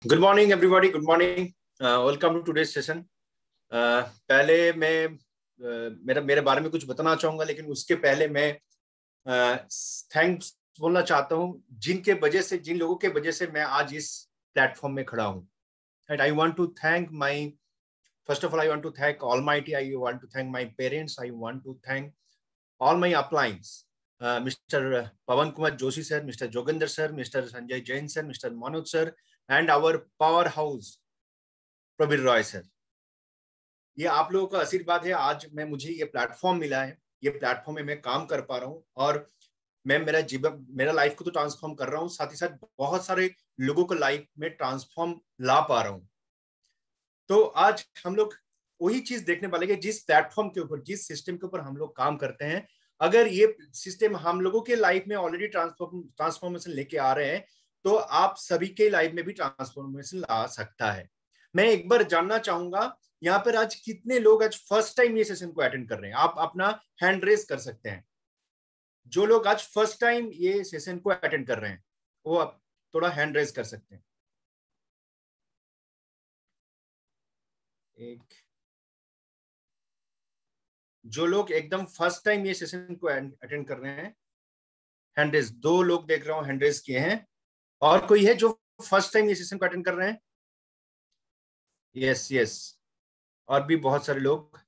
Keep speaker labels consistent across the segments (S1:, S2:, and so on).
S1: Good morning everybody, good morning, welcome to today session. पहले मैं मेरे बारे में कुछ बताना चाहूंगा, लेकिन उसके पहले मैं थैंक्स बोलना चाहता हूँ जिन लोगों के वजह से मैं आज इस प्लेटफॉर्म में खड़ा हूँ। And I want to thank my first of all I want to thank almighty, I want to thank my parents, I want to thank all my uplines, Mr. Pawan Kumar Joshi sir, Mr. Joginder sir, Mr. Sanjay Jain sir, Mr. Manoj sir, and our powerhouse Prabir Roy sir. ये आप लोगों का आशीर्वाद है, आज मुझे ये platform मिला है। ये प्लेटफॉर्म में मैं काम कर पा रहा हूँ और मैं मेरा लाइफ को तो ट्रांसफॉर्म कर रहा हूँ, साथ ही साथ बहुत सारे लोगों को लाइफ में ट्रांसफॉर्म ला पा रहा हूँ। तो आज हम लोग वही चीज देखने वाले कि जिस प्लेटफॉर्म के ऊपर, जिस सिस्टम के ऊपर हम लोग काम करते हैं, अगर ये सिस्टम हम लोगों के लाइफ में ऑलरेडी ट्रांसफॉर्मेशन लेके आ रहे हैं, तो आप सभी के लाइफ में भी ट्रांसफॉर्मेशन ला सकता है। मैं एक बार जानना चाहूंगा, यहाँ पर आज कितने लोग आज फर्स्ट टाइम ये सेशन को अटेंड कर रहे हैं? आप अपना हैंड रेज कर सकते हैं। जो लोग आज फर्स्ट टाइम ये सेशन को अटेंड कर रहे हैं, वो आप थोड़ा हैंड रेज कर सकते हैं। एक, जो लोग एकदम फर्स्ट टाइम ये सेशन को अटेंड कर रहे हैं, हैंड रेज। 2 लोग देख रहा हूं हैंड रेज किए हैं। और कोई है जो फर्स्ट टाइम ये सेशन को अटेंड कर रहे हैं? यस यस, और भी बहुत सारे लोग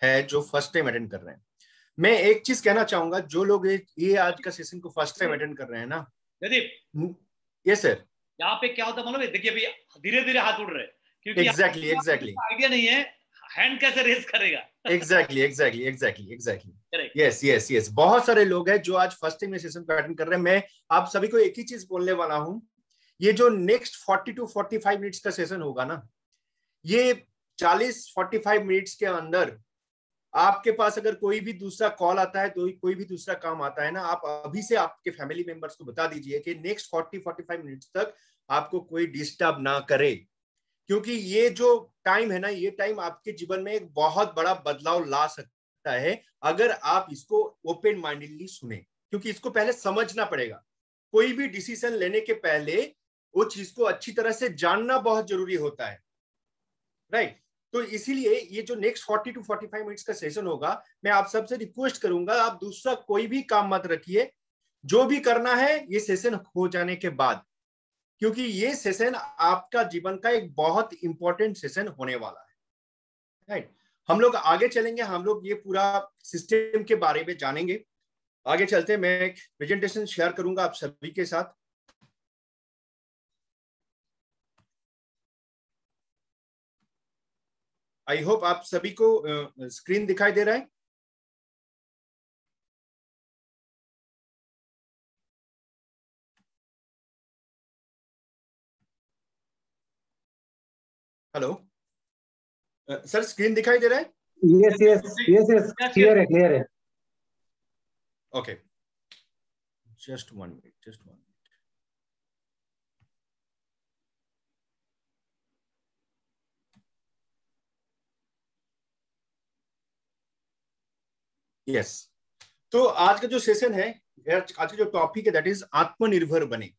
S1: हैं जो फर्स्ट टाइम अटेंड कर रहे हैं। मैं एक चीज कहना चाहूंगा, जो लोग ये आज का सेशन को फर्स्ट टाइम अटेंड कर रहे हैं ना, यस सर,
S2: यहाँ पे क्या होता है मालूम है? देखिए अभी धीरे धीरे हाथ उड़ रहे हैं, क्योंकि
S1: एग्जैक्टली
S2: आइडिया नहीं है हैंड कैसे रेज करेगा।
S1: एग्जैक्टली यस यस यस, बहुत सारे लोग हैं जो आज फर्स्ट टाइम सेशन को अटेंड कर रहे हैं। मैं आप सभी को एक ही चीज बोलने वाला हूं, ये जो नेक्स्ट 40 to 45 मिनट्स का सेशन होगा ना, ये 40-45 मिनट्स के अंदर आपके पास अगर कोई भी दूसरा कॉल आता है, तो कोई भी दूसरा काम आता है ना, आप अभी से आपके फैमिली मेंबर्स को बता दीजिए कि नेक्स्ट 40-45 मिनट्स तक आपको कोई डिस्टर्ब ना करे, क्योंकि ये जो टाइम है ना, ये टाइम आपके जीवन में एक बहुत बड़ा बदलाव ला सकता है अगर आप इसको ओपन माइंडेडली सुने, क्योंकि इसको पहले समझना पड़ेगा। कोई भी डिसीजन लेने के पहले वो चीज को अच्छी तरह से जानना बहुत जरूरी होता है, राइट? तो इसीलिए ये जो नेक्स्ट 40 to 45 मिनट्स का सेशन होगा, मैं आप सबसे रिक्वेस्ट करूंगा, आप दूसरा कोई भी काम मत रखिए, जो भी करना है ये सेशन हो जाने के बाद, क्योंकि ये सेशन आपका जीवन का एक बहुत इंपॉर्टेंट सेशन होने वाला है, राइट? हम लोग आगे चलेंगे, हम लोग ये पूरा सिस्टम के बारे में जानेंगे। आगे चलते मैं एक प्रेजेंटेशन शेयर करूंगा आप सभी के साथ। आई होप आप सभी को स्क्रीन दिखाई दे रहा है। हेलो सर, स्क्रीन दिखाई दे रहा है?
S3: Yes yes yes yes, clear है।
S1: Okay, just 1 minute. यस, तो आज का जो सेशन है, आज का जो टॉपिक है, दैट इज आत्मनिर्भर बने।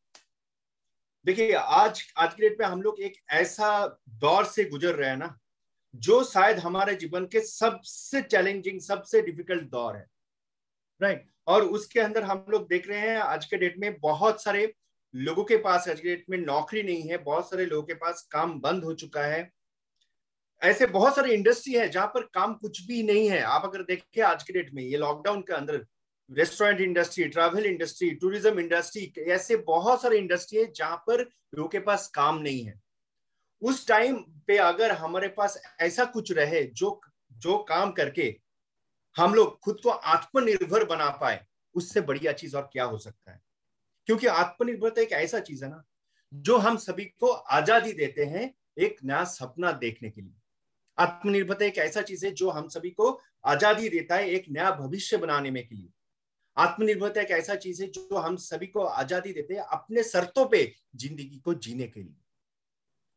S1: देखिए, आज की डेट में हम लोग एक ऐसा दौर से गुजर रहे हैं ना, जो शायद हमारे जीवन के सबसे चैलेंजिंग, सबसे डिफिकल्ट दौर है, राइट? और उसके अंदर हम लोग देख रहे हैं आज के डेट में बहुत सारे लोगों के पास आज के डेट में नौकरी नहीं है, बहुत सारे लोगों के पास काम बंद हो चुका है। ऐसे बहुत सारे इंडस्ट्री है जहां पर काम कुछ भी नहीं है। आप अगर देखें आज के डेट में, ये लॉकडाउन के अंदर restaurant industry, travel industry, tourism industry, ऐसे बहुत सारे इंडस्ट्री है जहां पर लोगों के पास काम नहीं है। उस टाइम पे अगर हमारे पास ऐसा कुछ रहे जो काम करके हम लोग खुद को आत्मनिर्भर बना पाए, उससे बढ़िया चीज और क्या हो सकता है? क्योंकि आत्मनिर्भरता एक ऐसा चीज है ना, जो हम सभी को आजादी देते हैं एक नया सपना देखने के लिए। आत्मनिर्भरता एक ऐसा चीज है जो हम सभी को आजादी देता है एक नया भविष्य बनाने में के लिए। आत्मनिर्भरता एक ऐसा चीज है जो हम सभी को आजादी देते हैं अपने शर्तों पे जिंदगी को जीने के लिए,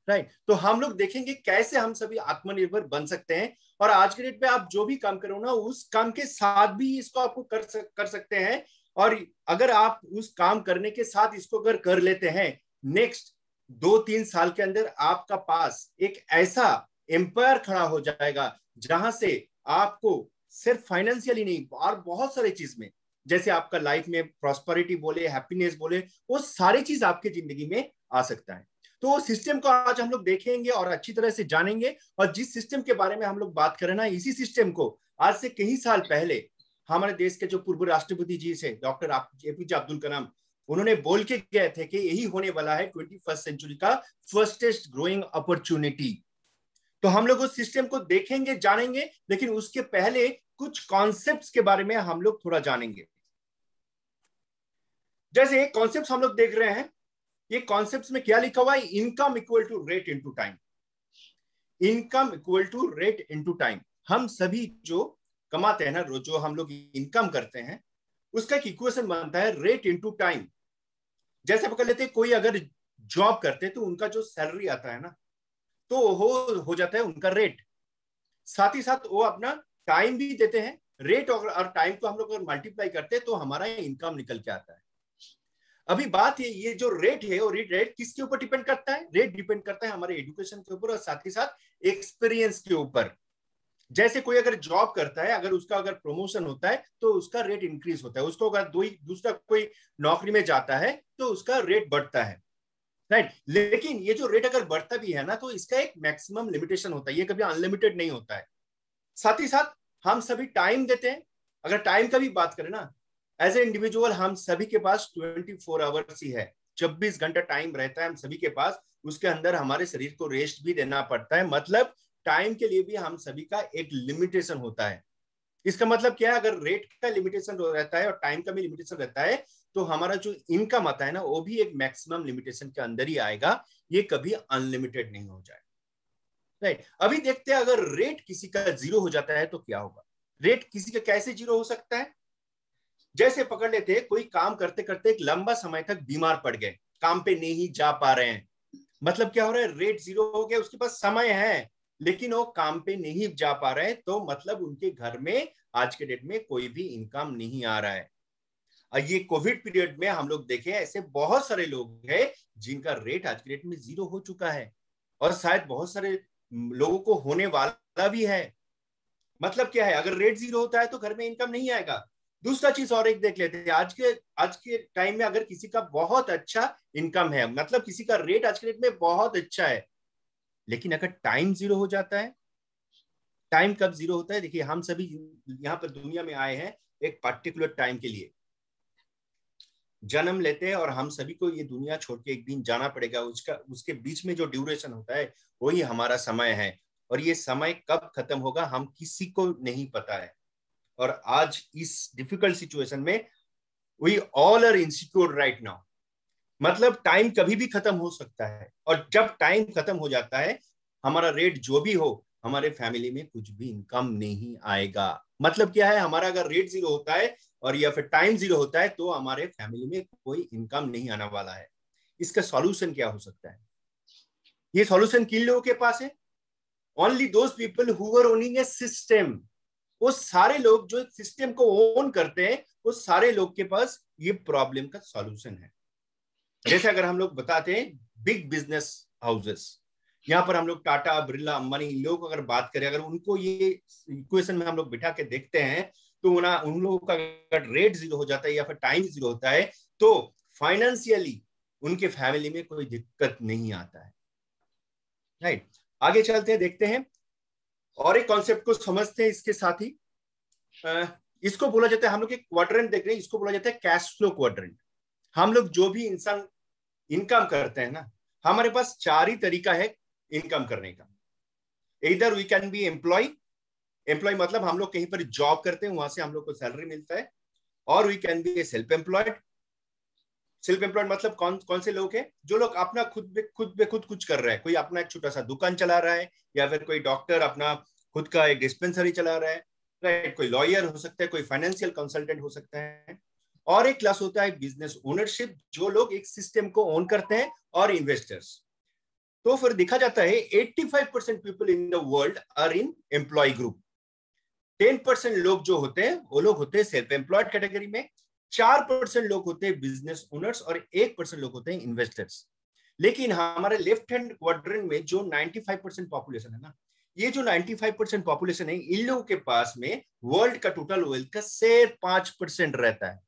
S1: राइट? तो हम लोग देखेंगे कैसे हम सभी आत्मनिर्भर बन सकते हैं। और आज के डेट में आप जो भी काम करो ना, उस काम के साथ भी इसको आपको कर सकते हैं। और अगर आप उस काम करने के साथ इसको अगर कर लेते हैं, नेक्स्ट 2-3 साल के अंदर आपका पास एक ऐसा एम्पायर खड़ा हो जाएगा जहां से आपको सिर्फ फाइनेंशियली नहीं और बहुत सारी चीज में, जैसे आपका लाइफ में प्रॉस्पेरिटी बोले, हैप्पीनेस बोले, वो सारी चीज आपकी जिंदगी में आ सकता है। तो वो सिस्टम को आज हम लोग देखेंगे और अच्छी तरह से जानेंगे। और जिस सिस्टम के बारे में हम लोग बात करें ना, इसी सिस्टम को आज से कई साल पहले हमारे देश के जो पूर्व राष्ट्रपति जी से डॉक्टर एपीजे अब्दुल कलाम, उन्होंने बोल के गए थे कि यही होने वाला है 21st सेंचुरी का फर्स्टेस्ट ग्रोइंग अपॉर्चुनिटी। तो हम लोग उस सिस्टम को देखेंगे, जानेंगे, लेकिन उसके पहले कुछ कॉन्सेप्ट्स के बारे में हम लोग थोड़ा जानेंगे। जैसे कॉन्सेप्ट्स हम लोग देख रहे हैं, ये कॉन्सेप्ट्स में क्या लिखा हुआ है? Income equal to rate into time. Income equal to rate into time. हम सभी जो कमाते हैं ना, रोज जो हम लोग इनकम करते हैं, उसका एक इक्वेशन बनता है रेट इनटू टाइम। जैसे पकड़ लेते हैं, कोई अगर जॉब करते हैं तो उनका जो सैलरी आता है ना, तो हो जाता है उनका रेट। साथ ही साथ वो अपना टाइम भी देते हैं। रेट और टाइम को हम लोग अगर मल्टीप्लाई करते हैं तो हमारा इनकम निकल के आता है। अभी बात है, ये जो रेट है, वो रेट किसके ऊपर डिपेंड करता है? रेट डिपेंड करता है हमारे एजुकेशन के ऊपर और साथ ही साथ एक्सपीरियंस के ऊपर। जैसे कोई अगर जॉब करता है, अगर उसका अगर प्रमोशन होता है तो उसका रेट इंक्रीज होता है। उसको अगर दूसरा कोई नौकरी में जाता है तो उसका रेट बढ़ता है, राइट। लेकिन ये जो रेट अगर बढ़ता भी है ना, तो इसका एक मैक्सिमम लिमिटेशन होता है, ये कभी अनलिमिटेड नहीं होता है। साथ ही साथ हम सभी टाइम देते हैं। अगर टाइम का भी बात करें ना, एज ए इंडिविजुअल हम सभी के पास 24 आवर्स ही है, 24 घंटा टाइम रहता है हम सभी के पास। उसके अंदर हमारे शरीर को रेस्ट भी देना पड़ता है। मतलब टाइम के लिए भी हम सभी का एक लिमिटेशन होता है। इसका मतलब क्या है? अगर रेट का लिमिटेशन रहता है और टाइम का भी लिमिटेशन रहता है, तो हमारा जो इनकम आता है ना, वो भी एक मैक्सिमम लिमिटेशन के अंदर ही आएगा। ये कभी अनलिमिटेड नहीं हो जाए, राइट। अभी देखते हैं, अगर रेट किसी का 0 हो जाता है तो क्या होगा? रेट किसी का कैसे 0 हो सकता है? जैसे पकड़ लेते, कोई काम करते करते एक लंबा समय तक बीमार पड़ गए, काम पे नहीं जा पा रहे हैं। मतलब क्या हो रहा है? रेट 0 हो गया, उसके पास समय है लेकिन वो काम पे नहीं जा पा रहे हैं, तो मतलब उनके घर में आज के डेट में कोई भी इनकम नहीं आ रहा है। और ये कोविड पीरियड में हम लोग देखें, ऐसे बहुत सारे लोग हैं जिनका रेट आज के डेट में 0 हो चुका है और शायद बहुत सारे लोगों को होने वाला भी है। मतलब क्या है? अगर रेट 0 होता है तो घर में इनकम नहीं आएगा। दूसरा चीज और एक देख लेते हैं, आज के टाइम में अगर किसी का बहुत अच्छा इनकम है, मतलब किसी का रेट आज के डेट में बहुत अच्छा है, लेकिन अगर टाइम 0 हो जाता है। टाइम कब 0 होता है? देखिए, हम सभी यहाँ पर दुनिया में आए हैं एक पर्टिकुलर टाइम के लिए, जन्म लेते हैं और हम सभी को ये दुनिया छोड़ के एक दिन जाना पड़ेगा। उसके बीच में जो ड्यूरेशन होता है वही हमारा समय है, और ये समय कब खत्म होगा हम किसी को नहीं पता है। और आज इस डिफिकल्ट सिचुएशन में we all are insecure right now. मतलब टाइम कभी भी खत्म हो सकता है, और जब टाइम खत्म हो जाता है, हमारा रेट जो भी हो, हमारे फैमिली में कुछ भी इनकम नहीं आएगा। मतलब क्या है? हमारा अगर रेट 0 होता है और या फिर टाइम 0 होता है, तो हमारे फैमिली में कोई इनकम नहीं आने वाला है। इसका सॉल्यूशन क्या हो सकता है? ये सॉल्यूशन किन लोगों के पास है? Only those people who are owning a system. वो सारे लोग जो सिस्टम को ओन करते हैं, वो सारे लोग के पास ये प्रॉब्लम का सॉल्यूशन है। जैसे अगर हम लोग बताते हैं बिग बिजनेस हाउसेस, यहाँ पर हम लोग टाटा, बिरला, अंबानी लोग अगर बात करें, अगर उनको ये इक्वेशन में हम लोग बिठा के देखते हैं, तो उन लोगों का अगर रेट 0 हो जाता है या फिर टाइम 0 होता है, तो फाइनेंशियली उनके फैमिली में कोई दिक्कत नहीं आता है, राइट। आगे चलते हैं, देखते हैं और एक कॉन्सेप्ट को समझते हैं। इसके साथ ही इसको बोला जाता है, हम लोग एक क्वाड्रेंट देख रहे हैं, इसको बोला जाता है कैश फ्लो क्वाड्रेंट। हम लोग जो भी इंसान इनकम करते हैं ना, हमारे पास 4 ही तरीका है इनकम करने का। इधर वी कैन बी एम्प्लॉय मतलब हम लोग कहीं पर जॉब करते हैं, वहां से हम लोग को सैलरी मिलता है। और we can be self employed मतलब कौन कौन से लोग हैं? जो लोग अपना खुद बे खुद कुछ कर रहे हैं। कोई अपना एक छोटा सा दुकान चला रहा है, या फिर कोई डॉक्टर अपना खुद का एक डिस्पेंसरी चला रहा है, राइट। कोई लॉयर हो सकता है, कोई फाइनेंशियल कंसल्टेंट हो सकता है। और एक क्लास होता है बिजनेस ओनरशिप, जो लोग एक सिस्टम को ओन करते हैं, और इन्वेस्टर्स। तो फिर देखा जाता है 85% people in the world are in employ group. 10% लोग जो होते हैं वो लोग होते हैं सेल्फ एम्प्लॉयड कैटेगरी में, 4% लोग होते हैं बिजनेस ओनर्स, और 1% लोग होते हैं इन्वेस्टर्स। लेकिन हमारे लेफ्ट हैंड क्वाड्रेंट में जो 95% पॉपुलेशन है ना, ये जो 95% पॉपुलेशन है, इन लोगों के पास में वर्ल्ड का टोटल वेल्थ का सिर्फ 5% रहता है।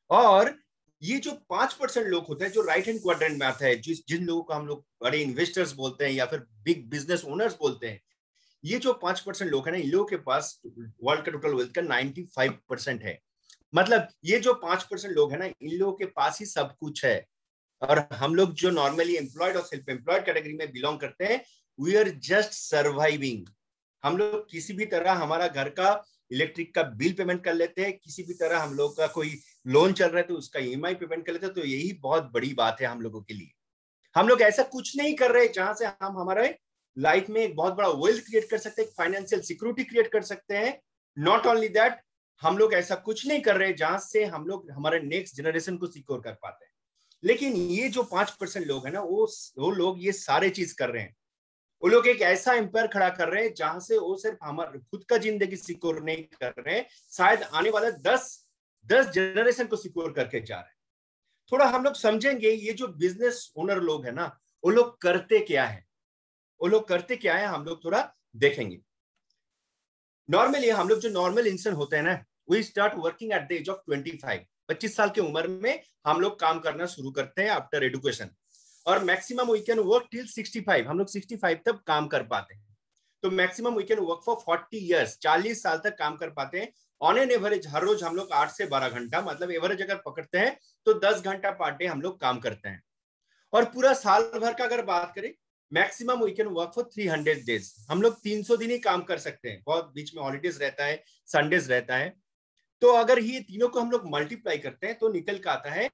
S1: और ये जो 5% लोग होते हैं जो राइट हैंड क्वाड्रेंट में आता है, जिन लोगों को हम लोग बड़े इन्वेस्टर्स बोलते हैं या फिर बिग बिजनेस ओनर्स बोलते हैं, ये जो 5% लोग हैं ना, इन लोगों के पास वर्ल्ड का टोटल वेल्थ का 95% है। मतलब ये जो 5% लोग हैं ना, इन लोगों के पास ही सब कुछ है। और हम लोग जो नॉर्मली एम्प्लॉयड और सेल्फ एम्प्लॉयड कैटेगरी में बिलोंग करते हैं, वी आर जस्ट सर्वाइविंग। हम लोग किसी भी तरह हमारा घर का इलेक्ट्रिक का बिल पेमेंट कर लेते हैं, किसी भी तरह हम लोग का कोई लोन चल रहा है तो उसका ईएमआई पेमेंट कर लेते हैं। तो यही बहुत बड़ी बात है हम लोगों के लिए। हम लोग ऐसा कुछ नहीं कर रहे जहां से हम हमारे लाइफ में एक बहुत बड़ा वेल्थ क्रिएट कर सकते हैं, फाइनेंशियल सिक्योरिटी क्रिएट कर सकते हैं। नॉट ओनली दैट, हम लोग ऐसा कुछ नहीं कर रहे जहां से हम लोग हमारे नेक्स्ट जनरेशन को सिक्योर कर पाते हैं। लेकिन ये जो 5% लोग हैं ना, वो लोग ये सारे चीज कर रहे हैं। वो लोग एक ऐसा एम्पायर खड़ा कर रहे हैं जहां से वो सिर्फ हमारे खुद का जिंदगी सिक्योर नहीं कर रहे हैं, शायद आने वाले 10 जनरेशन को सिक्योर करके जा रहे हैं। थोड़ा हम लोग समझेंगे ये जो बिजनेस ओनर लोग हैं ना, वो लोग करते क्या है, वो लोग करते क्या है, हम लोग थोड़ा देखेंगे। नॉर्मली हम लोग जो नॉर्मल इंसान होते हैं ना, we start working at the age of 25 साल की उम्र में हम लोग काम करना शुरू करते हैं आफ्टर एजुकेशन। और maximum we can work till 65, हम लोग 65 तक काम कर पाते हैं। तो maximum we can work for 40 years, 40 साल तक काम कर पाते हैं। ऑन एन एवरेज हर रोज हम लोग 8 से 12 घंटा, मतलब एवरेज अगर पकड़ते हैं तो 10 घंटा पर डे हम लोग काम करते हैं। और पूरा साल भर का अगर बात करें, maximum we can work for 300 days, हम लोग 300 दिन ही काम कर सकते हैं। बहुत बीच में हॉलीडेज रहता है, संडेज रहता है। तो अगर ये तीनों को हम लोग मल्टीप्लाई करते हैं तो निकल के आता है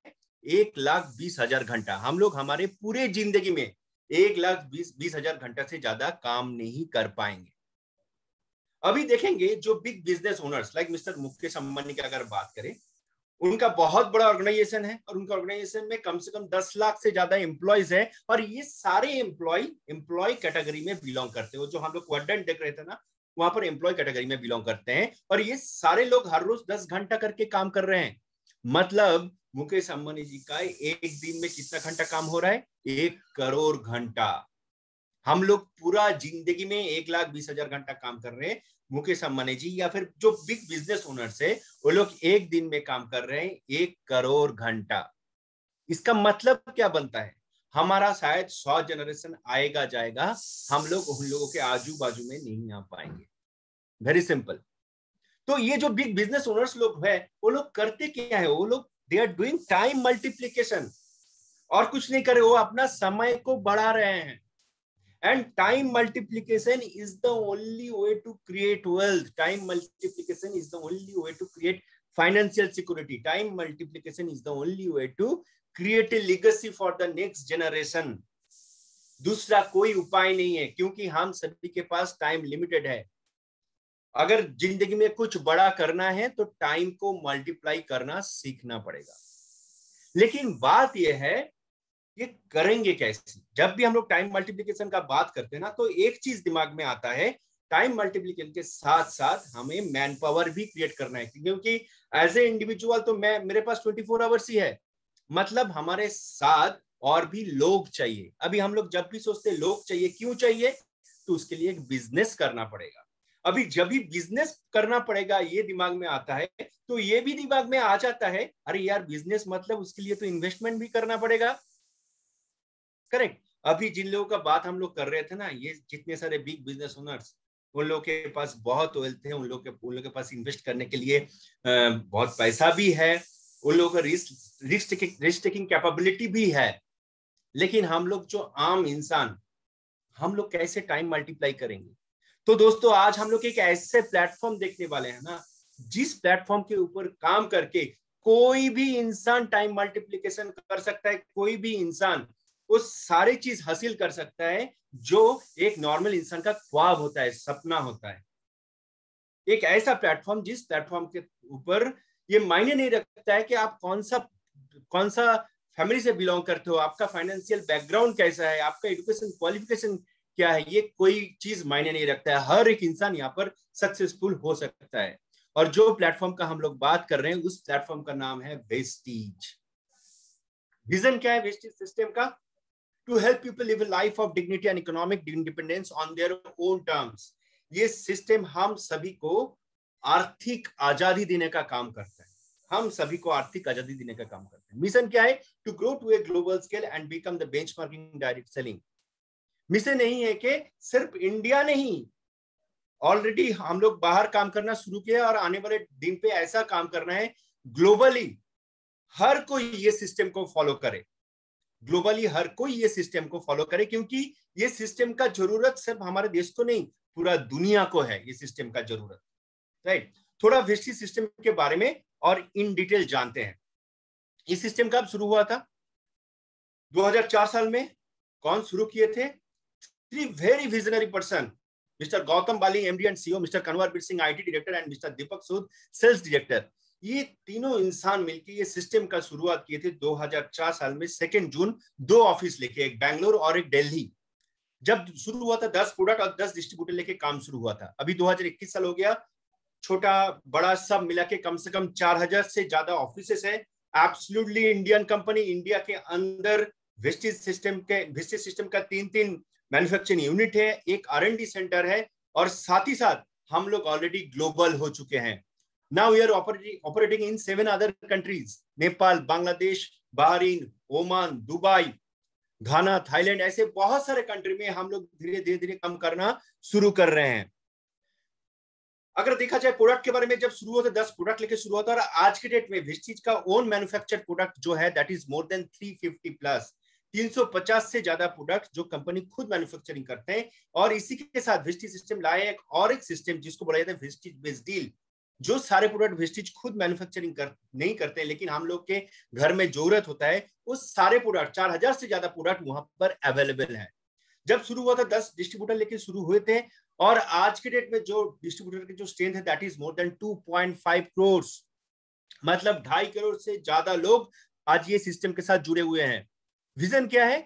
S1: 1,20,000 घंटा। हम लोग हमारे पूरे जिंदगी में 1,20,000 घंटा से ज्यादा काम नहीं कर पाएंगे। अभी देखेंगे जो big business owners like mister Mukesh Ambani की अगर बात करें, उनका बहुत बड़ा ऑर्गेनाइजेशन है और उनका ऑर्गेनाइजेशन में कम से कम 10 लाख से ज्यादा एम्प्लॉयज है। और ये सारे एम्प्लॉय कैटेगरी में बिलोंग करते हैं। जो हम लोग क्वाड्रेंट देख रहे थे ना, वहां पर एम्प्लॉय कैटेगरी में बिलोंग करते हैं। और ये सारे लोग हर रोज 10 घंटा करके काम कर रहे हैं। मतलब मुकेश अंबानी जी का एक दिन में कितना घंटा काम हो रहा है? 1 करोड़ घंटा। हम लोग पूरा जिंदगी में 1,20,000 घंटा काम कर रहे हैं। मुकेश अंबानी जी या फिर जो बिग बिजनेस ओनर्स है, वो लोग एक दिन में काम कर रहे हैं 1 करोड़ घंटा। इसका मतलब क्या बनता है? हमारा शायद 100 जनरेशन आएगा जाएगा, हम लोग उन लोगों के आजू बाजू में नहीं आ पाएंगे। Very simple. तो ये जो बिग बिजनेस ओनर्स लोग हैं, वो लोग करते क्या है? वो लोग they are doing time multiplication. और कुछ नहीं करे, वो अपना समय को बढ़ा रहे हैं। And time multiplication is the only way to create wealth. Time multiplication is the only way to create financial security. Time multiplication is the only way to create a legacy for the next generation. दूसरा कोई उपाय नहीं है, क्योंकि हम सभी के पास time limited है। अगर जिंदगी में कुछ बड़ा करना है तो टाइम को मल्टीप्लाई करना सीखना पड़ेगा। लेकिन बात यह है, ये करेंगे कैसे? जब भी हम लोग टाइम मल्टीप्लिकेशन का बात करते हैं ना, तो एक चीज दिमाग में आता है, टाइम मल्टीप्लिकेशन के साथ साथ हमें मैन पावर भी क्रिएट करना है। क्योंकि एज ए इंडिविजुअल तो मेरे पास 24 आवर्स ही है, मतलब हमारे साथ और भी लोग चाहिए। अभी हम लोग जब भी सोचते हैं लोग चाहिए, क्यों चाहिए? तो उसके लिए एक बिजनेस करना पड़ेगा। अभी जब भी बिजनेस करना पड़ेगा ये दिमाग में आता है, तो ये भी दिमाग में आ जाता है, अरे यार बिजनेस मतलब उसके लिए तो इन्वेस्टमेंट भी करना पड़ेगा। करेक्ट। अभी जिन लोगों का बात हम लोग कर रहे थे ना, ये जितने सारे बिग बिजनेस ओनर्स, उन लोगों के पास बहुत वेल्थ है, उन लोगों के पास इन्वेस्ट करने के लिए बहुत पैसा भी है, उन लोगों का रिस्क टेकिंग कैपेबिलिटी भी है। लेकिन हम लोग जो आम इंसान, हम लोग कैसे टाइम मल्टीप्लाई करेंगे? तो दोस्तों आज हम लोग एक ऐसे प्लेटफॉर्म देखने वाले हैं ना, जिस प्लेटफॉर्म के ऊपर काम करके कोई भी इंसान टाइम मल्टीप्लिकेशन कर सकता है। कोई भी इंसान वो सारी चीज हासिल कर सकता है जो एक नॉर्मल इंसान का ख्वाब होता है, सपना होता है। एक ऐसा प्लेटफॉर्म जिस प्लेटफॉर्म के ऊपर ये मायने नहीं रखता है कि आप कौन सा फैमिली से बिलोंग करते हो, आपका फाइनेंशियल बैकग्राउंड कैसा है, आपका एजुकेशन क्वालिफिकेशन क्या है, ये कोई चीज मायने नहीं रखता है। हर एक इंसान यहाँ पर सक्सेसफुल हो सकता है। और जो प्लेटफॉर्म का हम लोग बात कर रहे हैं, उस प्लेटफॉर्म का नाम है वेस्टीज। विजन क्या है वेस्टीज सिस्टम का? to help people live a life of dignity and economic independence on their own terms. ये सिस्टम हम सभी को आर्थिक आजादी देने का काम करता है, हम सभी को आर्थिक आजादी देने का काम करता है। मिशन क्या है? To grow to a global scale and become the benchmarking direct selling. Mission नहीं है कि सिर्फ इंडिया नहीं, ऑलरेडी हम लोग बाहर काम करना शुरू किया और आने वाले दिन पे ऐसा काम करना है ग्लोबली हर कोई ये सिस्टम को फॉलो करे, ग्लोबली हर कोई ये सिस्टम को फॉलो करे, क्योंकि ये सिस्टम का जरूरत सिर्फ हमारे देश को नहीं, पूरा दुनिया को है ये सिस्टम का जरूरत। राइट, थोड़ा वेस्टी सिस्टम के बारे में और इन डिटेल जानते हैं। ये सिस्टम कब शुरू हुआ था? 2004 साल में। कौन शुरू किए थे? Three very visionary person, mister Gautam Bali MD and CEO, mister Kanwarbir Singh IT director and mister Deepak Sood sales director. ये तीनों इंसान मिलकर ये सिस्टम का शुरुआत किए थे 2004 साल में 2 जून, 2 ऑफिस लेके, एक बैंगलोर और एक दिल्ली। जब शुरू हुआ था 10 प्रोडक्ट और 10 डिस्ट्रीब्यूटर लेके काम शुरू हुआ था। अभी 2021 साल हो गया, छोटा बड़ा सब मिला के कम से कम 4000 से ज्यादा ऑफिसेस है। एब्सोल्युटली इंडियन कंपनी, इंडिया के अंदर वेस्टेज सिस्टम का 3 मैन्युफैक्चरिंग यूनिट है, एक R&D सेंटर है, और साथ ही साथ हम लोग ऑलरेडी ग्लोबल हो चुके हैं। Now we are operating in 7 other countries, Nepal, Bangladesh, Bahrain, Oman, Dubai, Ghana, Thailand, ऐसे बहुत सारे कंट्री में हम लोग धीरे धीरे काम करना शुरू कर रहे हैं। अगर देखा जाए प्रोडक्ट के बारे में, जब शुरू हुआ था 10 प्रोडक्ट लेके शुरू हुआ था, और आज के डेट में वेस्टीज का ओन मैन्युफैक्चर प्रोडक्ट जो है that is more then 350 plus, 350 से ज्यादा प्रोडक्ट जो कंपनी खुद मैन्युफैक्चरिंग करते हैं। और इसी के साथ वेस्टीज सिस्टम लाए एक सिस्टम जिसको बोला जाता है वेस्टीज बेस्ड डील, जो सारे प्रोडक्ट वेस्टीज खुद मैन्युफैक्चरिंग नहीं करते हैं, लेकिन हम लोग के घर में जरूरत होता है, उस सारे प्रोडक्ट 4000 से ज्यादा प्रोडक्ट वहां पर अवेलेबल है। जब शुरू हुआ था 10 डिस्ट्रीब्यूटर लेके शुरू हुए थे, और आज के डेट में जो डिस्ट्रीब्यूटर की जो स्ट्रेंथ है that is more then 2.5 crore, मतलब 2.5 करोड़ से ज्यादा लोग आज ये सिस्टम के साथ जुड़े हुए हैं। विजन क्या है?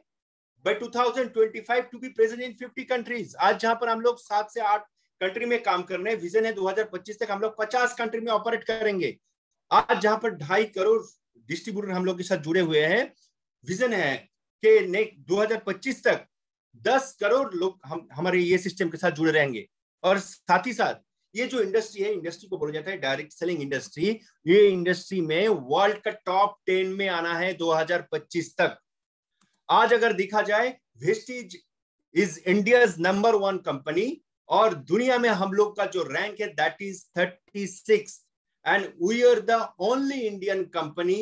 S1: By 2025 to be present in 50 countries. आज जहां पर हम लोग 7 से 8 कंट्री में काम कर रहे हैं, विजन है 2025 तक हम लोग 50 कंट्री में ऑपरेट करेंगे। आज जहां पर 2.5 करोड़ डिस्ट्रीब्यूटर हम लोग के साथ जुड़े हुए हैं, विजन है कि 2025 तक 10 करोड़ लोग हमारे ये सिस्टम के साथ जुड़े रहेंगे। और साथ ही साथ ये जो इंडस्ट्री है, इंडस्ट्री को बोला जाता है डायरेक्ट सेलिंग इंडस्ट्री, ये इंडस्ट्री में वर्ल्ड का टॉप 10 में आना है 2025 तक। आज अगर देखा जाए, Vestige is India's number 1 company, और दुनिया में हम लोग का जो रैंक है that is 36, and we are the only Indian company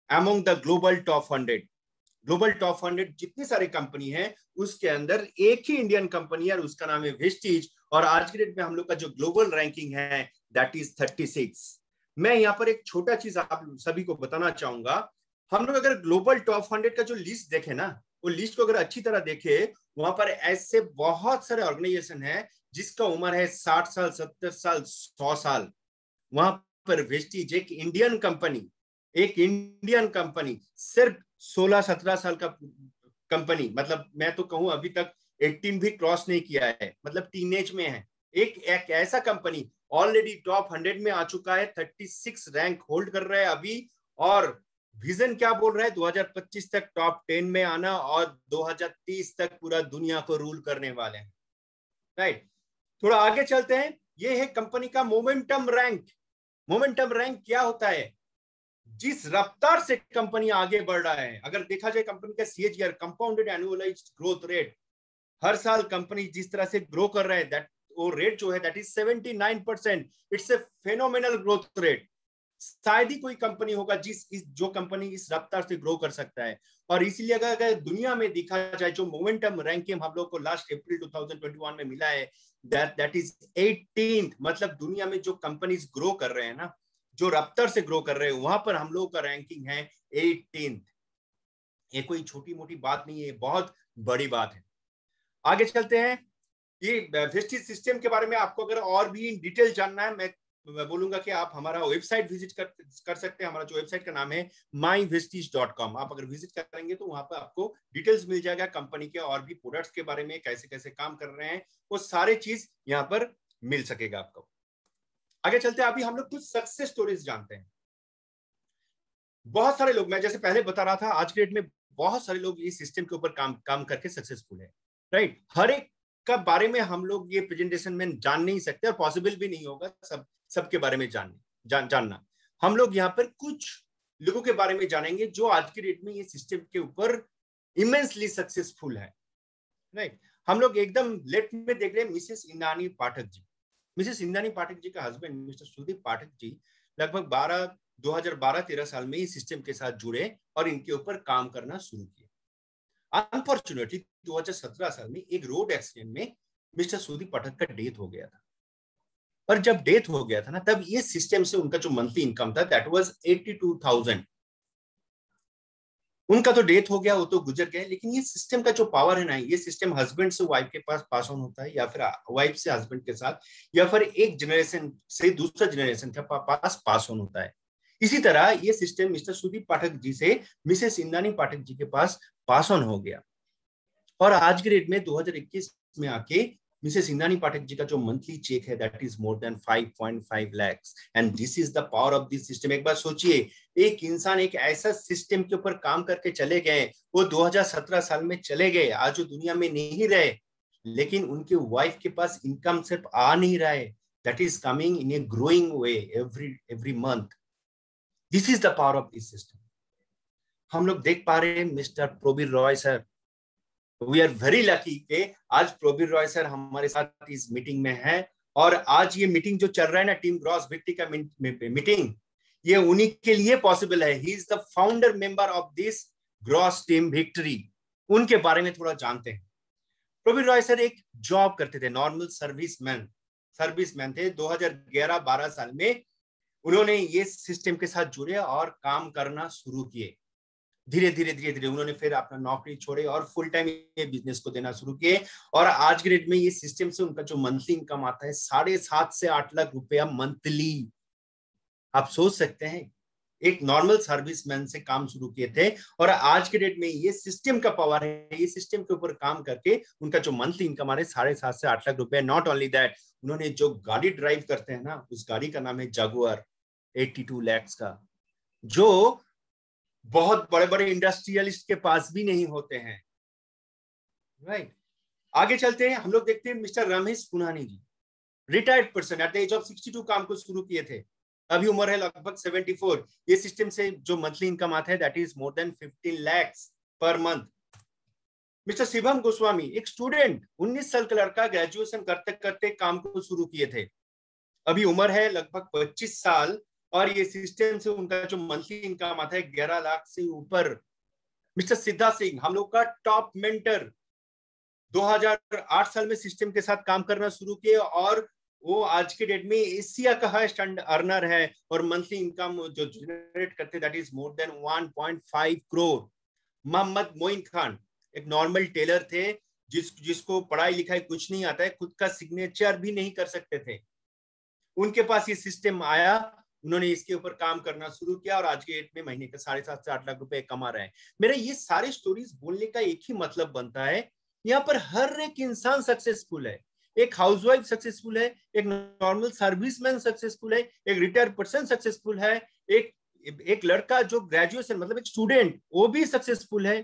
S1: among the global top 100। Global top 100 जितनी सारी कंपनी है उसके अंदर एक ही इंडियन कंपनी है और उसका नाम है वेस्टीज, और आज के डेट में हम लोग का जो ग्लोबल रैंकिंग है दैट इज 36। मैं यहाँ पर एक छोटा चीज आप सभी को बताना चाहूंगा। हम लोग अगर ग्लोबल टॉप 100 का जो लिस्ट देखे ना, वो लिस्ट को अगर अच्छी तरह देखे, वहां पर ऐसे बहुत सारे ऑर्गेनाइजेशन है जिसका उम्र है 60 साल, 70 साल, 100 साल। वहां पर वेस्टीज एक इंडियन कंपनी सिर्फ 16-17 साल का कंपनी, मतलब मैं तो कहूं अभी तक 18 भी क्रॉस नहीं किया है, मतलब टीनेज में है। एक ऐसा कंपनी ऑलरेडी टॉप 100 में आ चुका है, 36 रैंक होल्ड कर रहा है अभी, और विजन क्या बोल रहा है? 2025 तक टॉप 10 में आना और 2030 तक पूरा दुनिया को रूल करने वाले हैं। राइट, थोड़ा आगे चलते हैं। ये है कंपनी का मोमेंटम रैंक। मोमेंटम रैंक क्या होता है? जिस रफ्तार से कंपनी आगे बढ़ रहा है। अगर देखा जाए कंपनी का CAGR, compounded annualised growth rate, हर साल कंपनी जिस तरह से ग्रो कर रहा है, दैट वो रेट जो है that is 79%। It's a phenomenal growth rate. शायद ही कोई कंपनी होगा जो कंपनी इस रफ्तार से ग्रो कर सकता है। और इसीलिए अगर दुनिया में देखा जाए, जो मोमेंटम रैंकिंग हम लोग को लास्ट अप्रैल 2021 में मिला है दैट इज 18th, मतलब दुनिया में जो कंपनीज ग्रो कर रहे हैं ना, जो रफ्तार से ग्रो कर रहे हैं, वहां पर हम लोगों का रैंकिंग है 18th। ये कोई छोटी मोटी बात नहीं है, बहुत बड़ी बात है। आगे चलते हैं। ये वेस्टीज सिस्टम के बारे में आपको अगर और भी इन डिटेल जानना है, मैं बोलूंगा कि आप हमारा वेबसाइट विजिट कर सकते हैं। हमारा जो वेबसाइट का नाम है myvestige.com। आप अगर विजिट करेंगे तो वहां पर आपको डिटेल्स मिल जाएगा कंपनी के, और भी प्रोडक्ट्स के बारे में, कैसे कैसे काम कर रहे हैं, वो सारे चीज यहाँ पर मिल सकेगा आपको। आगे चलते हैं। अभी हम लोग कुछ सक्सेस स्टोरीज जानते हैं। बहुत सारे लोग, मैं जैसे पहले बता रहा था, आज के डेट में बहुत सारे लोग इस सिस्टम के ऊपर काम करके सक्सेसफुल है, राइट। हर एक का बारे में हम लोग ये प्रेजेंटेशन में जान नहीं सकते और पॉसिबल भी नहीं होगा सबके बारे में जानना। हम लोग यहाँ पर कुछ लोगों के बारे में जानेंगे जो आज के डेट में ये सिस्टम के ऊपर इमेंसली सक्सेसफुल है, राइट। हम लोग एकदम लेट में देख रहे हैं मिसेस इंद्राणी पाठक जी। मिसेस इंद्राणी पाठक जी का हस्बैंड मिस्टर सुदीप पाठक जी लगभग 2012-13 साल में इस सिस्टम के साथ जुड़े और इनके ऊपर काम करना शुरू किया। अनफॉर्चुनेटली 2017 साल में एक रोड एक्सीडेंट में मिस्टर सुदीप पाठक का डेथ हो गया था। और जब डेथ हो गया था ना, तब ये सिस्टम से उनका जो मंथली इनकम था दैट वाज 82,000। उनका तो डेथ हो गया, वो तो गुजर गए, लेकिन ये सिस्टम का जो पावर है ना, ये सिस्टम हस्बैंड से वाइफ के पास पास ऑन होता है, या फिर वाइफ से हस्बैंड के साथ, या फिर एक जनरेशन से दूसरा जनरेशन के पास पास ऑन होता है। इसी तरह ये सिस्टम मिस्टर सुदीप पाठक जी से मिसेस इंद्राणी पाठक जी के पास ऑन हो गया। और आज के डेट में 2021 में आके मिसेस इंद्राणी पाठक जी का जो मंथली चेक है that is more then 5.5 lakhs and this is the power of this system. एक बार सोचिए, एक इंसान एक ऐसा सिस्टम के ऊपर काम करके चले गए, वो 2017 साल में चले गए, आज वो दुनिया में नहीं रहे, लेकिन उनके वाइफ के पास इनकम सिर्फ आ नहीं रहा है, that is coming in a growing way every month. This is the power of this system. हम लोग देख पा रहे हैं mister Probir Roy sir, we are very lucky कि आज प्रोबीर रॉय सर हमारे साथ इस मीटिंग में है। और आज ये मीटिंग जो चल रहा है ना, टीम ग्रॉस विक्ट्री का मीटिंग, ये उन्हीं के लिए पॉसिबल है। He is the founder member of this gross team victory. उनके बारे में थोड़ा जानते हैं। प्रोबीर रॉय सर एक जॉब करते थे, नॉर्मल सर्विसमैन थे। 2011-12 साल में उन्होंने ये सिस्टम के साथ जुड़े और काम करना शुरू किए। धीरे धीरे उन्होंने फिर अपना नौकरी छोड़े और फुल टाइम ये बिजनेस को देना शुरू किए। और आज के डेट में ये सिस्टम से उनका जो मंथली इनकम आता है 7.5 से 8 लाख रुपया मंथली। आप सोच सकते हैं, एक नॉर्मल सर्विसमैन से काम शुरू किए थे और आज के डेट में ये सिस्टम का पावर है, ये सिस्टम के ऊपर काम करके उनका जो मंथली इनकम आ रहा है 7.5 से 8 लाख रुपया। नॉट ओनली दैट, उन्होंने जो गाड़ी ड्राइव करते हैं ना, उस गाड़ी का नाम है जागुआर 82 lakhs का, जो बहुत बड़े बड़े इंडस्ट्रियलिस्ट के पास भी नहीं होते हैं, राइट। आगे चलते हैं, हम लोग देखते हैं mister Ramesh Punani ji, retired person, at the age of 62 काम को शुरू किए थे, अभी उम्र है लगभग 74। ये सिस्टम से जो मंथली इनकम आता है that is more then 15 lakhs per month. Mister Shivam Goswami, एक स्टूडेंट, 19 साल का लड़का, ग्रेजुएशन करते करते काम को शुरू किए थे, अभी उम्र है लगभग 25 साल और ये सिस्टम से उनका जो मंथली इनकम आता है 11 लाख से ऊपर। मिस्टर सिद्धा सिंह, हम लोग का टॉप मेंटर, 2008 साल में सिस्टम के साथ काम करना शुरू किए और वो आज के डेट में एशिया का हाईएस्ट अर्नर है और मंथली इनकम जो जनरेट करते that is more than 1.5 crore. Mohammed Moin Khan, एक नॉर्मल टेलर थे, जिसको पढ़ाई लिखाई कुछ नहीं आता है, खुद का सिग्नेचर भी नहीं कर सकते थे, उनके पास ये सिस्टम आया, उन्होंने इसके ऊपर काम करना शुरू किया और आज के डेट में महीने का 7.5 से 8 लाख रुपए कमा रहे हैं। मेरा ये सारे स्टोरीज बोलने का एक ही मतलब बनता है, यहाँ पर हर एक इंसान सक्सेसफुल है। एक हाउसवाइफ सक्सेसफुल है, एक नॉर्मल सर्विसमैन सक्सेसफुल है, एक रिटायर्ड पर्सन सक्सेसफुल है, एक लड़का जो ग्रेजुएशन मतलब एक स्टूडेंट वो भी सक्सेसफुल है,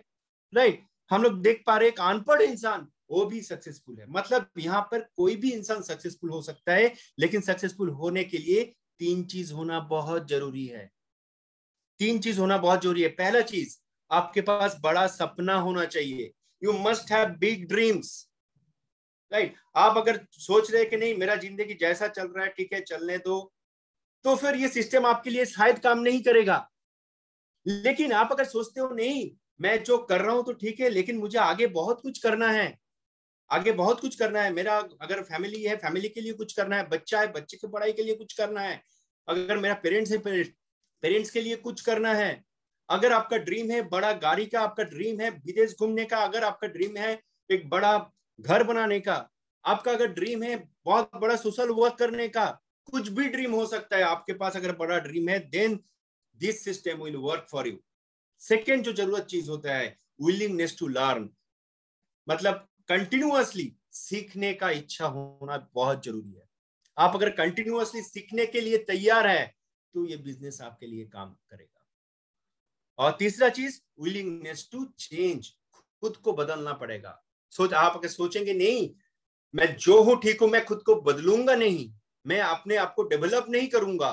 S1: राइट। हम लोग देख पा रहे एक अनपढ़ इंसान वो भी सक्सेसफुल है। मतलब यहाँ पर कोई भी इंसान सक्सेसफुल हो सकता है, लेकिन सक्सेसफुल होने के लिए 3 चीज होना बहुत जरूरी है। 3 चीज होना बहुत जरूरी है। पहला चीज, आपके पास बड़ा सपना होना चाहिए। You must have big dreams, right. आप अगर सोच रहे कि नहीं मेरा जिंदगी जैसा चल रहा है ठीक है चलने दो, तो फिर ये सिस्टम आपके लिए शायद काम नहीं करेगा। लेकिन आप अगर सोचते हो नहीं मैं जो कर रहा हूं तो ठीक है, लेकिन मुझे आगे बहुत कुछ करना है, आगे बहुत कुछ करना है, मेरा अगर फैमिली है फैमिली के लिए कुछ करना है, बच्चा है बच्चे की पढ़ाई के लिए कुछ करना है, अगर मेरा पेरेंट्स है पेरेंट्स के लिए कुछ करना है, अगर आपका ड्रीम है बड़ा गाड़ी का, आपका ड्रीम है विदेश घूमने का, अगर आपका ड्रीम है एक बड़ा घर बनाने का, आपका अगर ड्रीम है बहुत बड़ा सोशल वर्क करने का, कुछ भी ड्रीम हो सकता है आपके पास, अगर बड़ा ड्रीम है then this system will work for you. Second जो जरूरत चीज होता है विलिंगनेस टू लर्न, मतलब कंटिन्यूअसली सीखने का इच्छा होना बहुत जरूरी है। आप अगर कंटिन्यूअसली सीखने के लिए तैयार है तो ये बिजनेस आपके लिए काम करेगा। और तीसरा चीज विलिंगनेस टू चेंज, खुद को बदलना पड़ेगा। आप अगर सोचेंगे नहीं मैं जो हूं ठीक हूं, मैं खुद को बदलूंगा नहीं, मैं अपने आप को डेवलप नहीं करूंगा,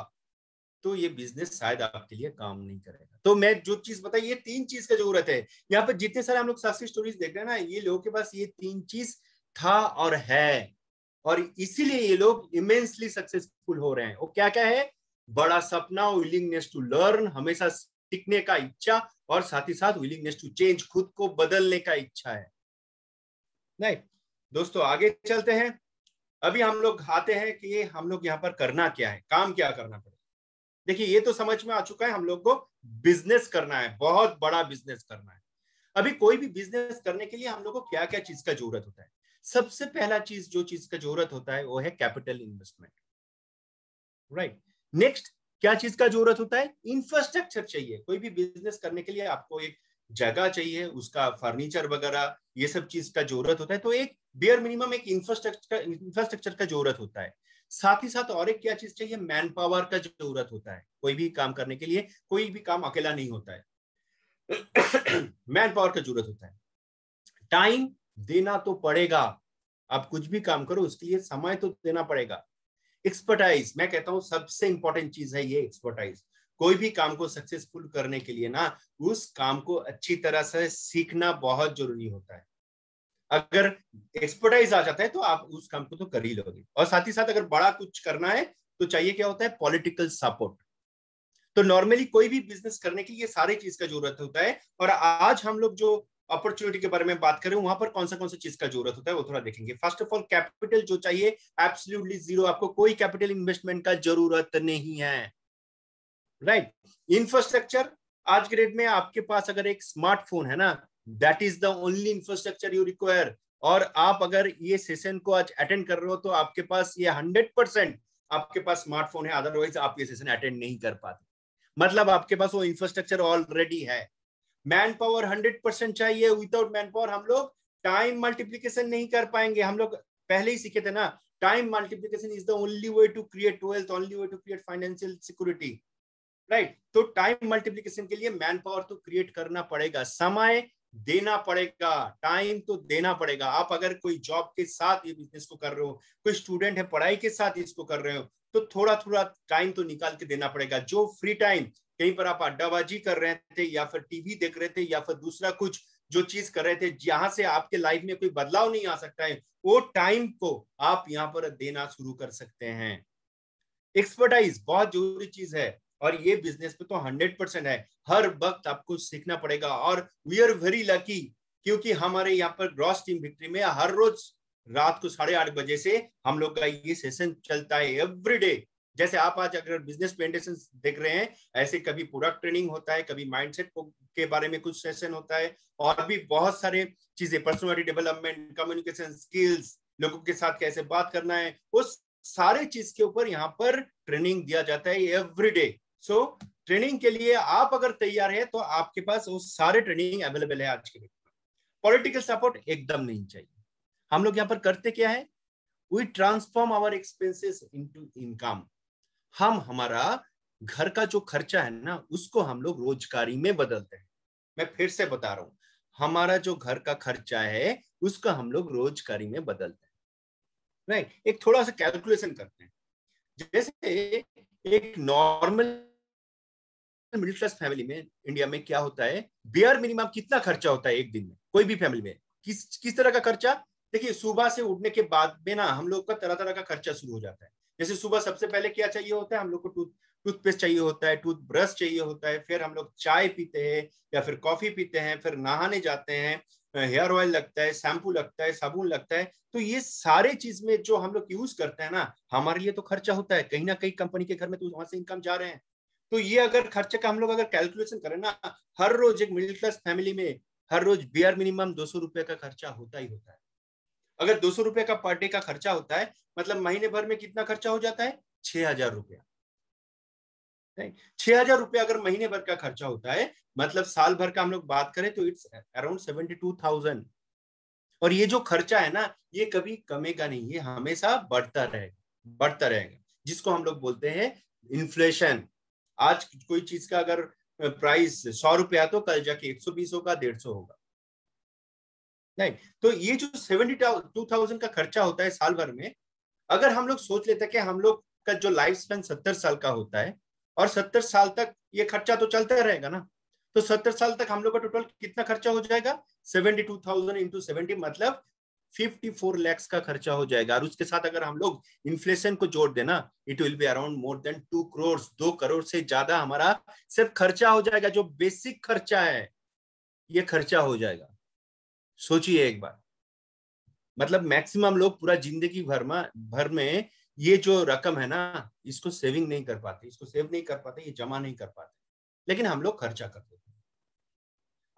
S1: तो ये बिजनेस शायद आपके लिए काम नहीं करेगा। तो मैं जो चीज बताई, ये 3 चीज का जरूरत है। यहाँ पर जितने सारे हम लोग सक्सेस स्टोरीज देख रहे हैं ना, ये लोगों के पास ये 3 चीज था और है, और इसीलिए ये लोग इमेंसली सक्सेसफुल हो रहे हैं। वो क्या क्या है? बड़ा सपना, विलिंगनेस टू लर्न, हमेशा सीखने का इच्छा, और साथ ही साथ विलिंगनेस टू चेंज, खुद को बदलने का इच्छा है। नहीं दोस्तों, आगे चलते हैं। अभी हम लोग आते हैं कि हम लोग यहाँ पर करना क्या है, काम क्या करना पड़ेगा। देखिए ये तो समझ में आ चुका है, हम लोग को बिजनेस करना है, बहुत बड़ा बिजनेस करना है। अभी कोई भी बिजनेस करने के लिए हम लोग को क्या क्या चीज का जरूरत होता है? सबसे पहला चीज जो चीज का जरूरत होता है वो है कैपिटल इन्वेस्टमेंट, राइट। नेक्स्ट क्या चीज का जरूरत होता है? इंफ्रास्ट्रक्चर चाहिए। कोई भी बिजनेस करने के लिए आपको एक जगह चाहिए, उसका फर्नीचर वगैरह ये सब चीज का जरूरत होता है। तो एक बेयर मिनिमम एक इंफ्रास्ट्रक्चर का जरूरत होता है। साथ ही साथ और एक क्या चीज चाहिए? मैन पावर का जरूरत होता है। कोई भी काम करने के लिए कोई भी काम अकेला नहीं होता है, मैन पावर का जरूरत होता है। टाइम देना तो पड़ेगा, आप कुछ भी काम करो उसके लिए समय तो देना पड़ेगा। एक्सपर्टाइज, मैं कहता हूं सबसे इंपॉर्टेंट चीज है ये एक्सपर्टाइज। कोई भी काम को सक्सेसफुल करने के लिए ना, उस काम को अच्छी तरह से सीखना बहुत जरूरी होता है। अगर एक्सपर्टाइज आ जाता है तो आप उस काम को तो कर ही लोगे। और साथ ही साथ अगर बड़ा कुछ करना है तो चाहिए क्या होता है? Political support. तो नॉर्मली कोई भी बिजनेस करने के लिए सारी चीज का जरूरत होता है। और आज हम लोग जो अपॉर्चुनिटी के बारे में बात करें, वहां पर कौन सा चीज का जरूरत होता है वो थोड़ा देखेंगे। फर्स्ट ऑफ ऑल कैपिटल जो चाहिए, एब्सोल्युटली जीरो, आपको कोई कैपिटल इन्वेस्टमेंट का जरूरत नहीं है, राइट। इंफ्रास्ट्रक्चर, आज के डेट में आपके पास अगर एक स्मार्टफोन है ना, that is the only infrastructure you require. और आप अगर ये सेशन को आज अटेंड कर रहे हो तो आपके पास ये 100% आपके पास स्मार्टफोन है, अदरवाइज आप ये सेशन अटेंड नहीं कर पाते। मतलब आपके पास वो इंफ्रास्ट्रक्चर ऑलरेडी है। मैन पावर 100% चाहिए। विदाउट मैन पावर हम लोग टाइम मल्टीप्लीकेशन नहीं कर पाएंगे। हम लोग पहले ही सीखे थे ना, time multiplication is the only way to create wealth, only way to create financial security, right. तो टाइम मल्टीप्लीकेशन के लिए मैन पावर तो क्रिएट करना पड़ेगा, समय देना पड़ेगा, टाइम तो देना पड़ेगा। आप अगर कोई जॉब के साथ ये बिजनेस को कर रहे हो, कोई स्टूडेंट है पढ़ाई के साथ इसको कर रहे हो, तो थोड़ा थोड़ा टाइम तो निकाल के देना पड़ेगा। जो फ्री टाइम कहीं पर आप अड्डाबाजी कर रहे थे, या फिर टीवी देख रहे थे, या फिर दूसरा कुछ जो चीज कर रहे थे जहां से आपके लाइफ में कोई बदलाव नहीं आ सकता है, वो टाइम को आप यहाँ पर देना शुरू कर सकते हैं। एक्सपर्टाइज बहुत जरूरी चीज है, और ये बिजनेस पे तो 100% है। हर वक्त आपको सीखना पड़ेगा। और वी आर वेरी लकी, क्योंकि हमारे यहाँ पर ग्रॉस टीम विक्ट्री में हर रोज रात को 8:30 बजे से हम लोग का ये सेशन चलता है एवरीडे। जैसे आप आज अगर बिजनेस प्रेजेंटेशन देख रहे हैं, ऐसे कभी प्रोडक्ट ट्रेनिंग होता है, कभी माइंडसेट के बारे में कुछ सेशन होता है, और भी बहुत सारे चीजें, पर्सनालिटी डेवलपमेंट, कम्युनिकेशन स्किल्स, लोगों के साथ कैसे बात करना है, उस सारे चीज के ऊपर यहाँ पर ट्रेनिंग दिया जाता है एवरीडे। सो ट्रेनिंग के लिए आप अगर तैयार है तो आपके पास वो सारे ट्रेनिंग अवेलेबल है आज के डेट में। पॉलिटिकल सपोर्ट एकदम नहीं चाहिए। हम लोग यहाँ पर करते क्या है? We transform our expenses into income. हम हमारा घर का जो खर्चा है ना, उसको हम लोग रोजगारी में बदलते हैं। मैं फिर से बता रहा हूं, हमारा जो घर का खर्चा है उसको हम लोग रोजगारी में बदलते हैं, राइट। एक थोड़ा सा कैलकुलेशन करते हैं। जैसे एक नॉर्मल मिडिल क्लास फैमिली में इंडिया में क्या होता है, बेयर मिनिमम कितना खर्चा होता है एक दिन में? कोई भी फैमिली में किस तरह का खर्चा? देखिए सुबह से उठने के बाद में ना हम लोग का तरह तरह का खर्चा शुरू हो जाता है। जैसे सुबह सबसे पहले क्या चाहिए होता है? हम लोग को टूथपेस्ट चाहिए होता है, टूथ ब्रश चाहिए होता है, फिर हम लोग चाय पीते हैं या फिर कॉफी पीते हैं, फिर नहाने जाते हैं, हेयर ऑयल लगता है, शैम्पू लगता है, साबुन लगता है। तो ये सारे चीज में जो हम लोग यूज करते हैं ना, हमारे लिए तो खर्चा होता है। कहीं ना कहीं कंपनी के घर में तो वहां से इनकम जा रहे हैं। तो ये अगर खर्चे का हम लोग अगर कैलकुलेशन करें ना, हर रोज एक मिडिल क्लास फैमिली में हर रोज बेयर मिनिमम 200 रुपए का खर्चा होता ही होता है। अगर 200 रुपए का पर डे का खर्चा होता है, मतलब महीने भर में कितना खर्चा हो जाता है? 6,000 रुपया। 6,000 रुपया अगर महीने भर का खर्चा होता है, मतलब साल भर का हम लोग बात करें तो इट्स अराउंड 72,000। और ये जो खर्चा है ना, ये कभी कमेगा नहीं, ये हमेशा बढ़ता रहेगा, जिसको हम लोग बोलते हैं इन्फ्लेशन। आज कोई चीज का अगर प्राइस 100 रुपया तो कल जाके 120 होगा, 150 होगा। नहीं, तो ये जो 72,000 का खर्चा होता है साल भर में, अगर हम लोग सोच लेते हैं कि हम लोग का जो लाइफ स्पैन 70 साल का होता है और 70 साल तक ये खर्चा तो चलता रहेगा ना, तो 70 साल तक हम लोग का टोटल कितना खर्चा हो जाएगा? 72,000 इंटू 70 मतलब 54 lakhs का खर्चा हो जाएगा। और उसके साथ अगर हम लोग इन्फ्लेशन को जोड़ देना, it will be around more than 2 crore, 2 crore से ज्यादा हमारा सिर्फ खर्चा हो जाएगा। जो बेसिक खर्चा है ये खर्चा हो जाएगा। सोचिए एक बार, मतलब मैक्सिमम लोग पूरा जिंदगी भर में ये जो रकम है ना, इसको सेविंग नहीं कर पाते, इसको सेव नहीं कर पाते, ये जमा नहीं कर पाते, लेकिन हम लोग खर्चा कर देते हैं।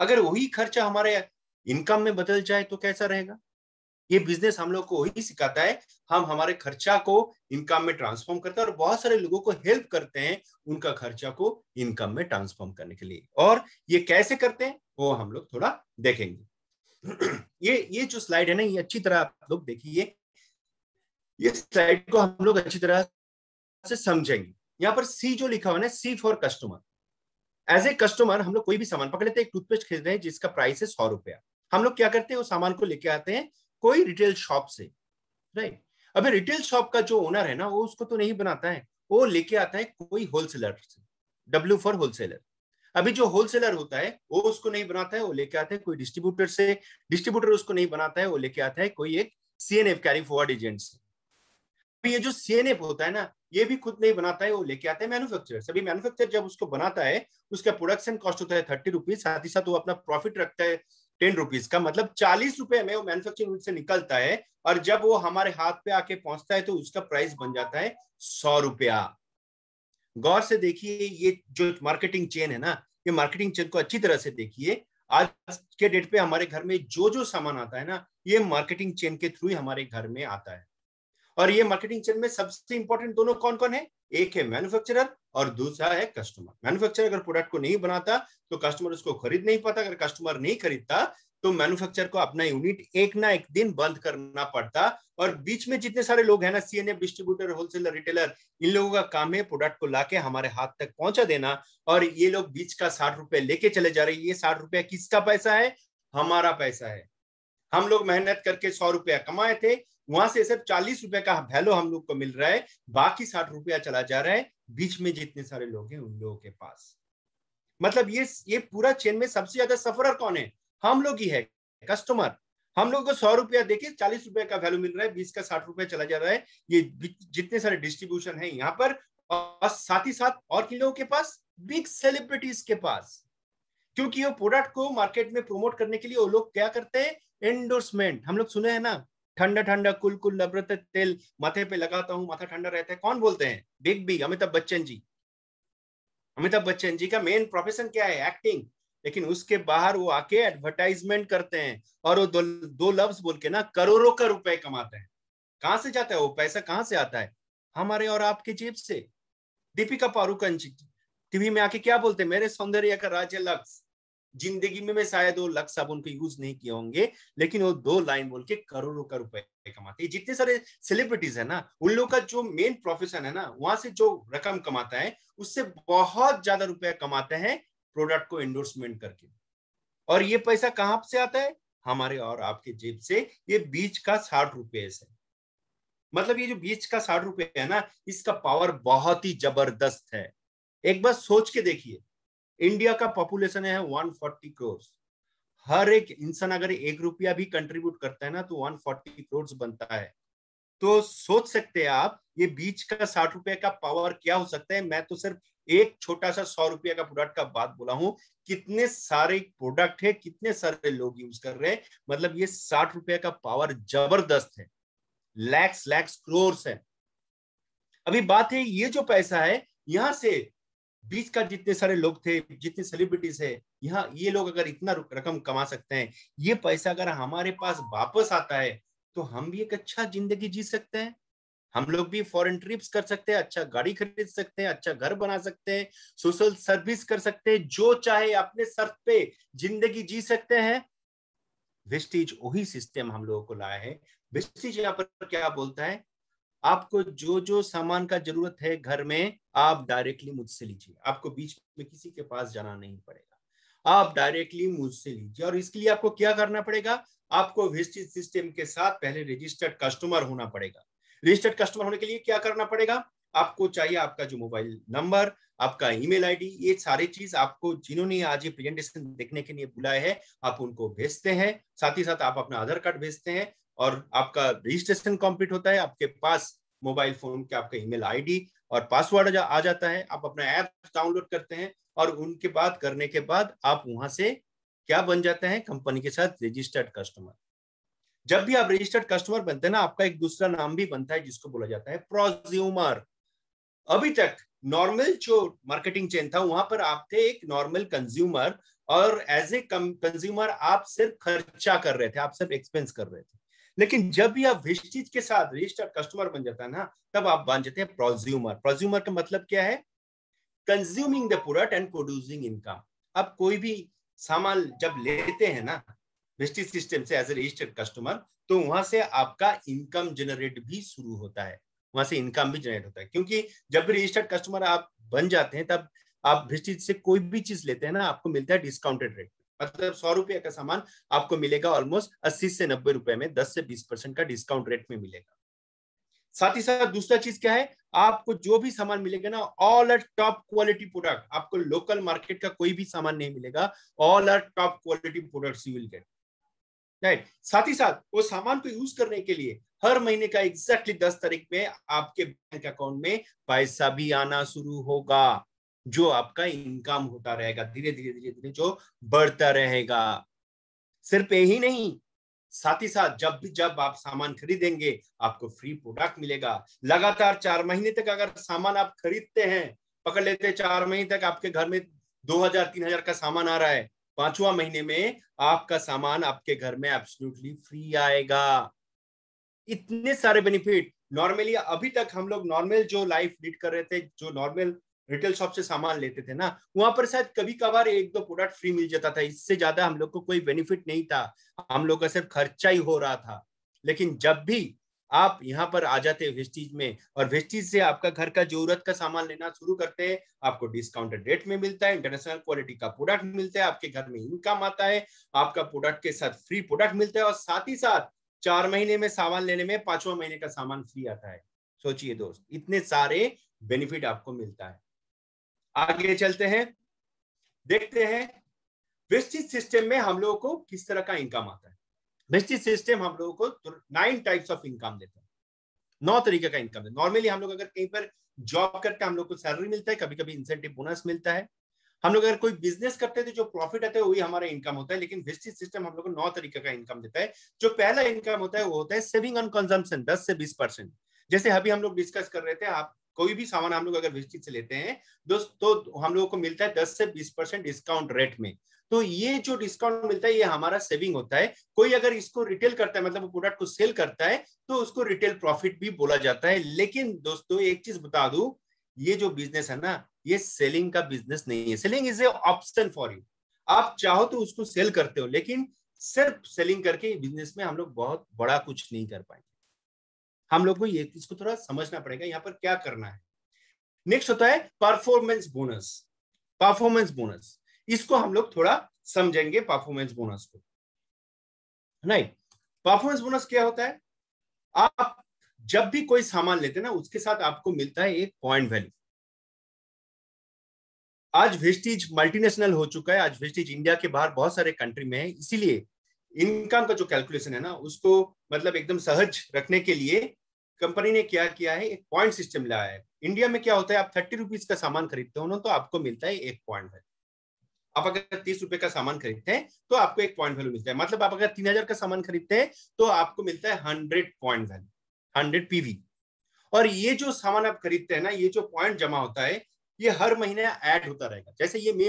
S1: अगर वही खर्चा हमारे इनकम में बदल जाए तो कैसा रहेगा? ये बिजनेस हम लोग को वही सिखाता है, हम हमारे खर्चा को इनकम में ट्रांसफॉर्म करते हैं और बहुत सारे लोगों को हेल्प करते हैं उनका खर्चा को इनकम में ट्रांसफॉर्म करने के लिए। और ये कैसे करते हैं वो हम लोग थोड़ा देखेंगे। ये जो स्लाइड है ना, ये अच्छी तरह आप लोग देखिए, ये स्लाइड को हम लोग अच्छी तरह से समझेंगे। यहाँ पर सी जो लिखा हुआ है ना, C for customer. As a customer हम लोग कोई भी सामान पकड़ लेते हैं, एक टूथपेस्ट खरीद रहे हैं जिसका प्राइस है 100 रुपया। हम लोग क्या करते हैं, वो सामान को लेके आते हैं कोई रिटेल शॉप से, राइट। अभी रिटेल शॉप का जो ओनर है ना, वो उसको तो नहीं बनाता है, वो लेके आता है कोई होलसेलर से, W फॉर होलसेलर। अभी जो होलसेलर होता है वो उसको नहीं बनाता है, वो लेके आता है कोई डिस्ट्रीब्यूटर से, डिस्ट्रीब्यूटर उसको नहीं बनाता है, वो लेके आता है कोई एक CNF कैरी फॉरवर्ड एजेंट से। ये जो CNF होता है ना, ये भी खुद नहीं बनाता है, वो लेके आता है मैन्युफैक्चरर। सभी मैन्युफैक्चरर जब उसको बनाता है, उसका प्रोडक्शन कॉस्ट होता है 30 रुपीज, साथ ही साथ वो अपना प्रॉफिट रखता है 10 रुपीज का, मतलब 40 रुपए में वो मैन्युफैक्चरिंग से निकलता है। और जब वो हमारे हाथ पे आके पहुंचता है तो उसका प्राइस बन जाता है 100 रुपया। गौर से देखिए, ये जो मार्केटिंग चेन है ना, ये मार्केटिंग चेन को अच्छी तरह से देखिए। आज के डेट पे हमारे घर में जो जो सामान आता है ना, ये मार्केटिंग चेन के थ्रू ही हमारे घर में आता है। और ये मार्केटिंग चेन में सबसे इंपॉर्टेंट दोनों कौन कौन है? एक है मैन्युफैक्चरर और दूसरा है कस्टमर। मैन्युफैक्चरर अगर प्रोडक्ट को नहीं बनाता तो कस्टमर उसको खरीद नहीं पाता, अगर कस्टमर नहीं खरीदता तो मैन्युफैक्चरर को अपना यूनिट एक ना एक दिन बंद करना पड़ता। और बीच में जितने सारे लोग हैं ना, CNF, डिस्ट्रीब्यूटर, होलसेलर, रिटेलर, इन लोगों का काम है प्रोडक्ट को लाके हमारे हाथ तक पहुंचा देना। और ये लोग बीच का 60 रुपए लेके चले जा रहे हैं। ये 60 रुपया किसका पैसा है? हमारा पैसा है। हम लोग मेहनत करके 100 रुपया कमाए थे, वहां से सिर्फ 40 रुपए का वैल्यू हम लोग को मिल रहा है, बाकी 60 रुपया चला जा रहा है बीच में जितने सारे लोग हैं उन लोगों के पास। मतलब ये पूरा चेन में सबसे ज्यादा सफरर कौन है? हम लोग ही है, कस्टमर। हम लोग को 100 रुपया देके 40 रुपए का वैल्यू मिल रहा है, 20 का 60 रुपया चला जा रहा है। ये जितने सारे डिस्ट्रीब्यूशन है यहाँ पर, और साथ ही साथ और किन लोगों के पास? बिग सेलिब्रिटीज के पास। क्योंकि वो प्रोडक्ट को मार्केट में प्रमोट करने के लिए वो लोग क्या करते हैं? एंडोर्समेंट। हम लोग सुने हैं ना, ठंडा ठंडा कुल कुल नवरत्न तेल माथे पे लगाता हूं, माथा ठंडा रहता है। कौन बोलते हैं? Big B, Amitabh Bachchan ji. अमिताभ बच्चन जी का मेन प्रोफेशन क्या है? एक्टिंग। लेकिन उसके बाहर वो आके एडवर्टाइजमेंट करते हैं और वो दो लफ्ज बोल के ना करोड़ों का रुपए कमाते हैं। कहां से जाता है वो पैसा? कहां से आता है? हमारे और आपके जेब से। दीपिका पादुकोण जी टीवी में आके क्या बोलते हैं? मेरे सौंदर्य का राज है लक्स। जिंदगी में मैं शायद वो लक्स साबुन को यूज नहीं किए होंगे, लेकिन वो 2 लाइन बोल के करोड़ों का रुपए कमाते हैं। जितने सारे सेलिब्रिटीज है ना, उन लोगों का जो मेन प्रोफेशन है ना, वहां से जो रकम कमाता है उससे बहुत ज्यादा रुपया कमाते हैं प्रोडक्ट को एंडोर्समेंट करके। और ये पैसा कहां से आता है? हमारे और आपके जेब से। ये बीच का 60 रुपये से, मतलब ये जो बीच का 60 रुपये है ना, इसका पावर बहुत ही जबरदस्त है। एक बार सोच के देखिए, इंडिया का पॉपुलेशन है 140 करोड़। हर एक इंसान अगर 1 रुपया भी कंट्रीब्यूट करता है ना, तो 140 करोड़ बनता है। तो सोच सकते हैं आप, ये बीच का 60 रुपए का पावर क्या हो सकता है। मैं तो सिर्फ एक छोटा सा 100 रुपया का प्रोडक्ट का बात बोला हूं, कितने सारे प्रोडक्ट है, कितने सारे लोग यूज कर रहे हैं। मतलब ये 60 रुपया का पावर जबरदस्त है, लैक्स लैक्स करोड़ है। अभी बात है, ये जो पैसा है यहां से बीच का जितने सारे लोग थे, जितने सेलिब्रिटीज है यहाँ, ये लोग अगर इतना रकम कमा सकते हैं, ये पैसा अगर हमारे पास वापस आता है तो हम भी एक अच्छा जिंदगी जी सकते हैं। हम लोग भी फॉरेन ट्रिप्स कर सकते हैं, अच्छा गाड़ी खरीद सकते हैं, अच्छा घर बना सकते हैं, सोशल सर्विस कर सकते हैं, जो चाहे अपने शर्त पे जिंदगी जी सकते हैं। वेस्टीज वही सिस्टम हम लोगों को लाया है। वेस्टीज यहाँ पर क्या बोलता है? आपको जो जो सामान का जरूरत है घर में, आप डायरेक्टली मुझसे लीजिए, आपको बीच में किसी के पास जाना नहीं पड़ेगा, आप डायरेक्टली मुझसे लीजिए। और इसके लिए आपको क्या करना पड़ेगा, आपको वेस्टेज सिस्टम के साथ पहले रजिस्टर्ड कस्टमर होना पड़ेगा। रजिस्टर्ड कस्टमर होने के लिए क्या करना पड़ेगा, आपको चाहिए आपका जो मोबाइल नंबर, आपका ईमेल आईडी, ये सारी चीज आपको जिन्होंने आज ये प्रेजेंटेशन देखने के लिए बुलाए हैं आप उनको भेजते हैं, साथ ही साथ आप अपना आधार कार्ड भेजते हैं और आपका रजिस्ट्रेशन कंप्लीट होता है। आपके पास मोबाइल फोन के आपका ईमेल आईडी और पासवर्ड आ जाता है, आप अपना ऐप डाउनलोड करते हैं और उनके बाद करने के बाद आप वहां से क्या बन जाते हैं, कंपनी के साथ रजिस्टर्ड कस्टमर। जब भी आप रजिस्टर्ड कस्टमर बनते हैं ना, आपका एक दूसरा नाम भी बनता है जिसको बोला जाता है प्रोज्यूमर। अभी तक नॉर्मल जो मार्केटिंग चेन था वहां पर आप थे एक नॉर्मल कंज्यूमर, और एज ए कंज्यूमर आप सिर्फ खर्चा कर रहे थे, आप सिर्फ एक्सपेंस कर रहे थे। लेकिन जब भी आप वेस्टेज के साथ रजिस्टर्ड कस्टमर बन जाता है ना, तब आप बन जाते हैं प्रोज्यूमर। प्रोज्यूमर का मतलब क्या है, consuming the product and producing income. अब कोई भी सामान जब लेते हैं ना वेस्टेज सिस्टम से एज ए रजिस्टर्ड कस्टमर, तो वहां से आपका इनकम जनरेट भी शुरू होता है, वहां से इनकम भी जनरेट होता है। क्योंकि जब भी रजिस्टर्ड कस्टमर आप बन जाते हैं तब आप वेस्टेज से कोई भी चीज लेते हैं ना, आपको मिलता है डिस्काउंटेड रेट। मतलब 100 रुपए का सामान आपको मिलेगा ऑलमोस्ट 80 से 90 रुपए में 10 से 20% का डिस्काउंट रेट में मिलेगा। साथ ही साथ दूसरा चीज क्या है, आपको जो भी सामान मिलेगा ना, all are top quality product, आपको लोकल मार्केट का कोई भी सामान नहीं मिलेगा, all are top quality products you will get, right. साथ ही साथ वो सामान को यूज करने के लिए हर महीने का एग्जैक्टली 10 तारीख में आपके बैंक अकाउंट में पैसा भी आना शुरू होगा, जो आपका इनकम होता रहेगा, धीरे धीरे धीरे धीरे जो बढ़ता रहेगा। सिर्फ यही नहीं, साथ ही साथ जब आप सामान खरीदेंगे आपको फ्री प्रोडक्ट मिलेगा। लगातार 4 महीने तक अगर सामान आप खरीदते हैं, पकड़ लेते हैं 4 महीने तक आपके घर में 2000-3000 का सामान आ रहा है, 5वां महीने में आपका सामान आपके घर में एब्सोल्युटली फ्री आएगा। इतने सारे बेनिफिट। नॉर्मली अभी तक हम लोग नॉर्मल जो लाइफ लीड कर रहे थे, जो नॉर्मल रिटेल शॉप से सामान लेते थे ना, वहां पर शायद कभी कभार 1-2 प्रोडक्ट फ्री मिल जाता था, इससे ज्यादा हम लोग को कोई बेनिफिट नहीं था, हम लोग का सिर्फ खर्चा ही हो रहा था। लेकिन जब भी आप यहाँ पर आ जाते हैं वेस्टीज में, और वेस्टीज से आपका घर का जरूरत का सामान लेना शुरू करते हैं, आपको डिस्काउंटेड रेट में मिलता है, इंटरनेशनल क्वालिटी का प्रोडक्ट मिलता है, आपके घर में इनकम आता है, आपका प्रोडक्ट के साथ फ्री प्रोडक्ट मिलता है, और साथ ही साथ 4 महीने में सामान लेने में 5वां महीने का सामान फ्री आता है। सोचिए दोस्त, इतने सारे बेनिफिट आपको मिलता है। आगे चलते हैं, देखते हैं वेस्टेज सिस्टम में हम लोगों को किस तरह का इनकम आता है। वेस्टेज सिस्टम हम लोगों को 9 टाइप्स ऑफ इनकम देता है, 9 तरीके का इनकम है। नॉर्मली हम लोग अगर कहीं पर जॉब करते हैं हम लोग को सैलरी मिलता है, कभी कभी इंसेंटिव बोनस मिलता है। हम लोग अगर कोई बिजनेस करते हैं तो जो प्रॉफिट आता है वही हमारा इनकम होता है। लेकिन वेस्टेज सिस्टम हम लोग को 9 तरीके का इनकम देता है। जो पहला इनकम होता है वो होता है सेविंग ऑन कंजम्पशन, 10 से 20%। जैसे अभी हम लोग डिस्कस कर रहे थे, आप कोई भी सामान हम लोग अगर वेस्टेज से लेते हैं दोस्त, तो हम लोगों को मिलता है 10 से 20% डिस्काउंट रेट में। तो ये जो डिस्काउंट मिलता है ये हमारा सेविंग होता है। कोई अगर इसको रिटेल करता है, मतलब वो प्रोडक्ट को सेल करता है, तो उसको रिटेल प्रॉफिट भी बोला जाता है। लेकिन दोस्तों एक चीज बता दूं, ये जो बिजनेस है ना, ये सेलिंग का बिजनेस नहीं है। Selling is A option for you, आप चाहो तो उसको सेल करते हो, लेकिन सिर्फ सेलिंग करके बिजनेस में हम लोग बहुत बड़ा कुछ नहीं कर पाएंगे। हम लोग को ये इसको थोड़ा समझना पड़ेगा यहाँ पर क्या करना है। नेक्स्ट होता है परफॉर्मेंस बोनस। परफॉर्मेंस बोनस, इसको हम लोग थोड़ा समझेंगे परफॉर्मेंस बोनस को। नहीं, परफॉर्मेंस बोनस क्या होता है, आप जब भी कोई सामान लेते हैं ना, उसके साथ आपको मिलता है एक पॉइंट वैल्यू। आज वेस्टीज मल्टीनेशनल हो चुका है, आज वेस्टीज इंडिया के बाहर बहुत सारे कंट्री में है, इसीलिए इनकम का जो कैलकुलेशन है ना, उसको मतलब एकदम सहज रखने के लिए कंपनी ने क्या किया है, एक पॉइंट सिस्टम लाया है। इंडिया में क्या होता है, आप 30 रुपीज का सामान खरीदते हो ना, तो आपको मिलता है 1 पॉइंट वैल्यू। आप अगर 30 रुपए का सामान खरीदते हैं तो आपको 1 पॉइंट वैल्यू मिलता है। मतलब आप अगर 3000 का सामान खरीदते हैं तो आपको मिलता है 100 पॉइंट वैल्यू, 100 पीवी। और ये जो सामान आप खरीदते हैं ना, ये जो पॉइंट जमा होता है, ये हर महीने ऐड होता रहेगा। जैसे ये मई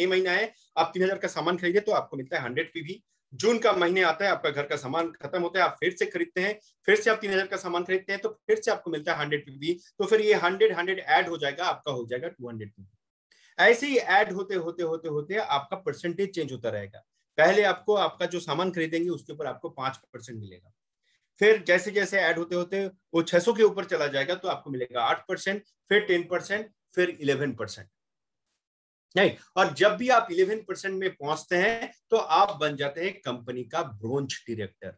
S1: महीना है, आप 3000 का सामान खरीदे तो आपको मिलता है 100 पीवी। जून का महीने आता है, आपका घर का सामान खत्म होता है, आप फिर से खरीदते हैं, फिर से आप 3000 का सामान खरीदते हैं, तो फिर से आपको मिलता है 100 पीवी। तो फिर ये 100 ऐड हो जाएगा, आपका हो जाएगा 200 पीवी। ऐसे ही ऐड होते होते होते होते आपका परसेंटेज चेंज होता रहेगा। पहले आपको आपका जो सामान खरीदेंगे उसके ऊपर आपको 5% मिलेगा, फिर जैसे जैसे ऐड होते होते वो 600 के ऊपर चला जाएगा तो आपको मिलेगा 8%, फिर 10%, फिर 11%। नहीं, और जब भी आप 11% में पहुंचते हैं तो आप बन जाते हैं कंपनी का ब्रोंज डायरेक्टर।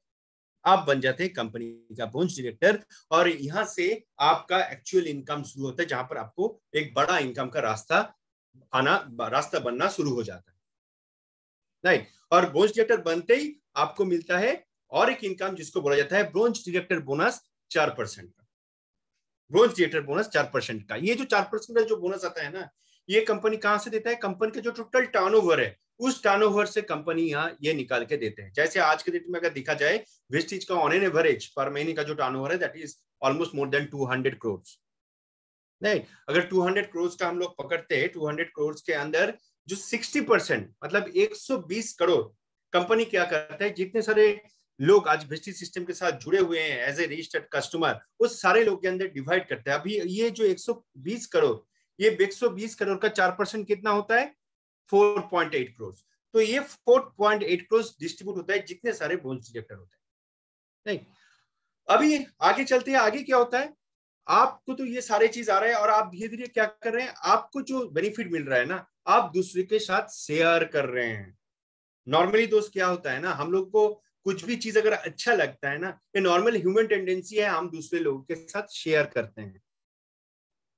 S1: आप बन जाते हैं कंपनी का ब्रोंज डायरेक्टर, और यहां से आपका एक्चुअल इनकम शुरू होता है, जहां पर आपको एक बड़ा इनकम का रास्ता बनना शुरू हो जाता है। राइट, और ब्रोंज डायरेक्टर बनते ही आपको मिलता है और एक इनकम जिसको बोला जाता है ब्रोंज डायरेक्टर बोनस 4% का। ब्रोंज डायरेक्टर बोनस 4% का। ये जो 4% का जो बोनस आता है ना, ये कंपनी कहां से देता है? कंपनी का जो टोटल टर्नओवर है उस टर्नओवर से कंपनी यहाँ ये निकाल के देते हैं। जैसे आज के डेट में अगर देखा जाए, वेस्टीज का ऑन एन एवरेज पर महीने का जो टर्नओवर है that is almost more than 200 crore. नहीं, अगर 200 करोड़ का हम लोग पकड़ते हैं, 200 करोड़ के अंदर जो 60% मतलब 120 करोड़ कंपनी क्या करता है, जितने सारे लोग आज वेस्टीज सिस्टम के साथ जुड़े हुए हैं एज ए रजिस्टर्ड कस्टमर, उस सारे लोग के अंदर डिवाइड करते हैं। अभी ये जो 120 करोड़, ये 120 करोड़ का 4% कितना होता है? 4.8 करोड़। तो ये 4.8 करोड़ डिस्ट्रीब्यूट होता है जितने सारे ब्रोंज डायरेक्टर होते हैं। नहीं, अभी आगे चलते हैं, आगे क्या होता है? आपको तो ये सारे चीज आ रहे हैं और आप धीरे धीरे क्या कर रहे हैं, आपको जो बेनिफिट मिल रहा है ना, आप दूसरे के साथ शेयर कर रहे हैं। नॉर्मली दोस्त क्या होता है ना, हम लोग को कुछ भी चीज अगर अच्छा लगता है ना, ये नॉर्मल ह्यूमन टेंडेंसी है, हम दूसरे लोगों के साथ शेयर करते हैं।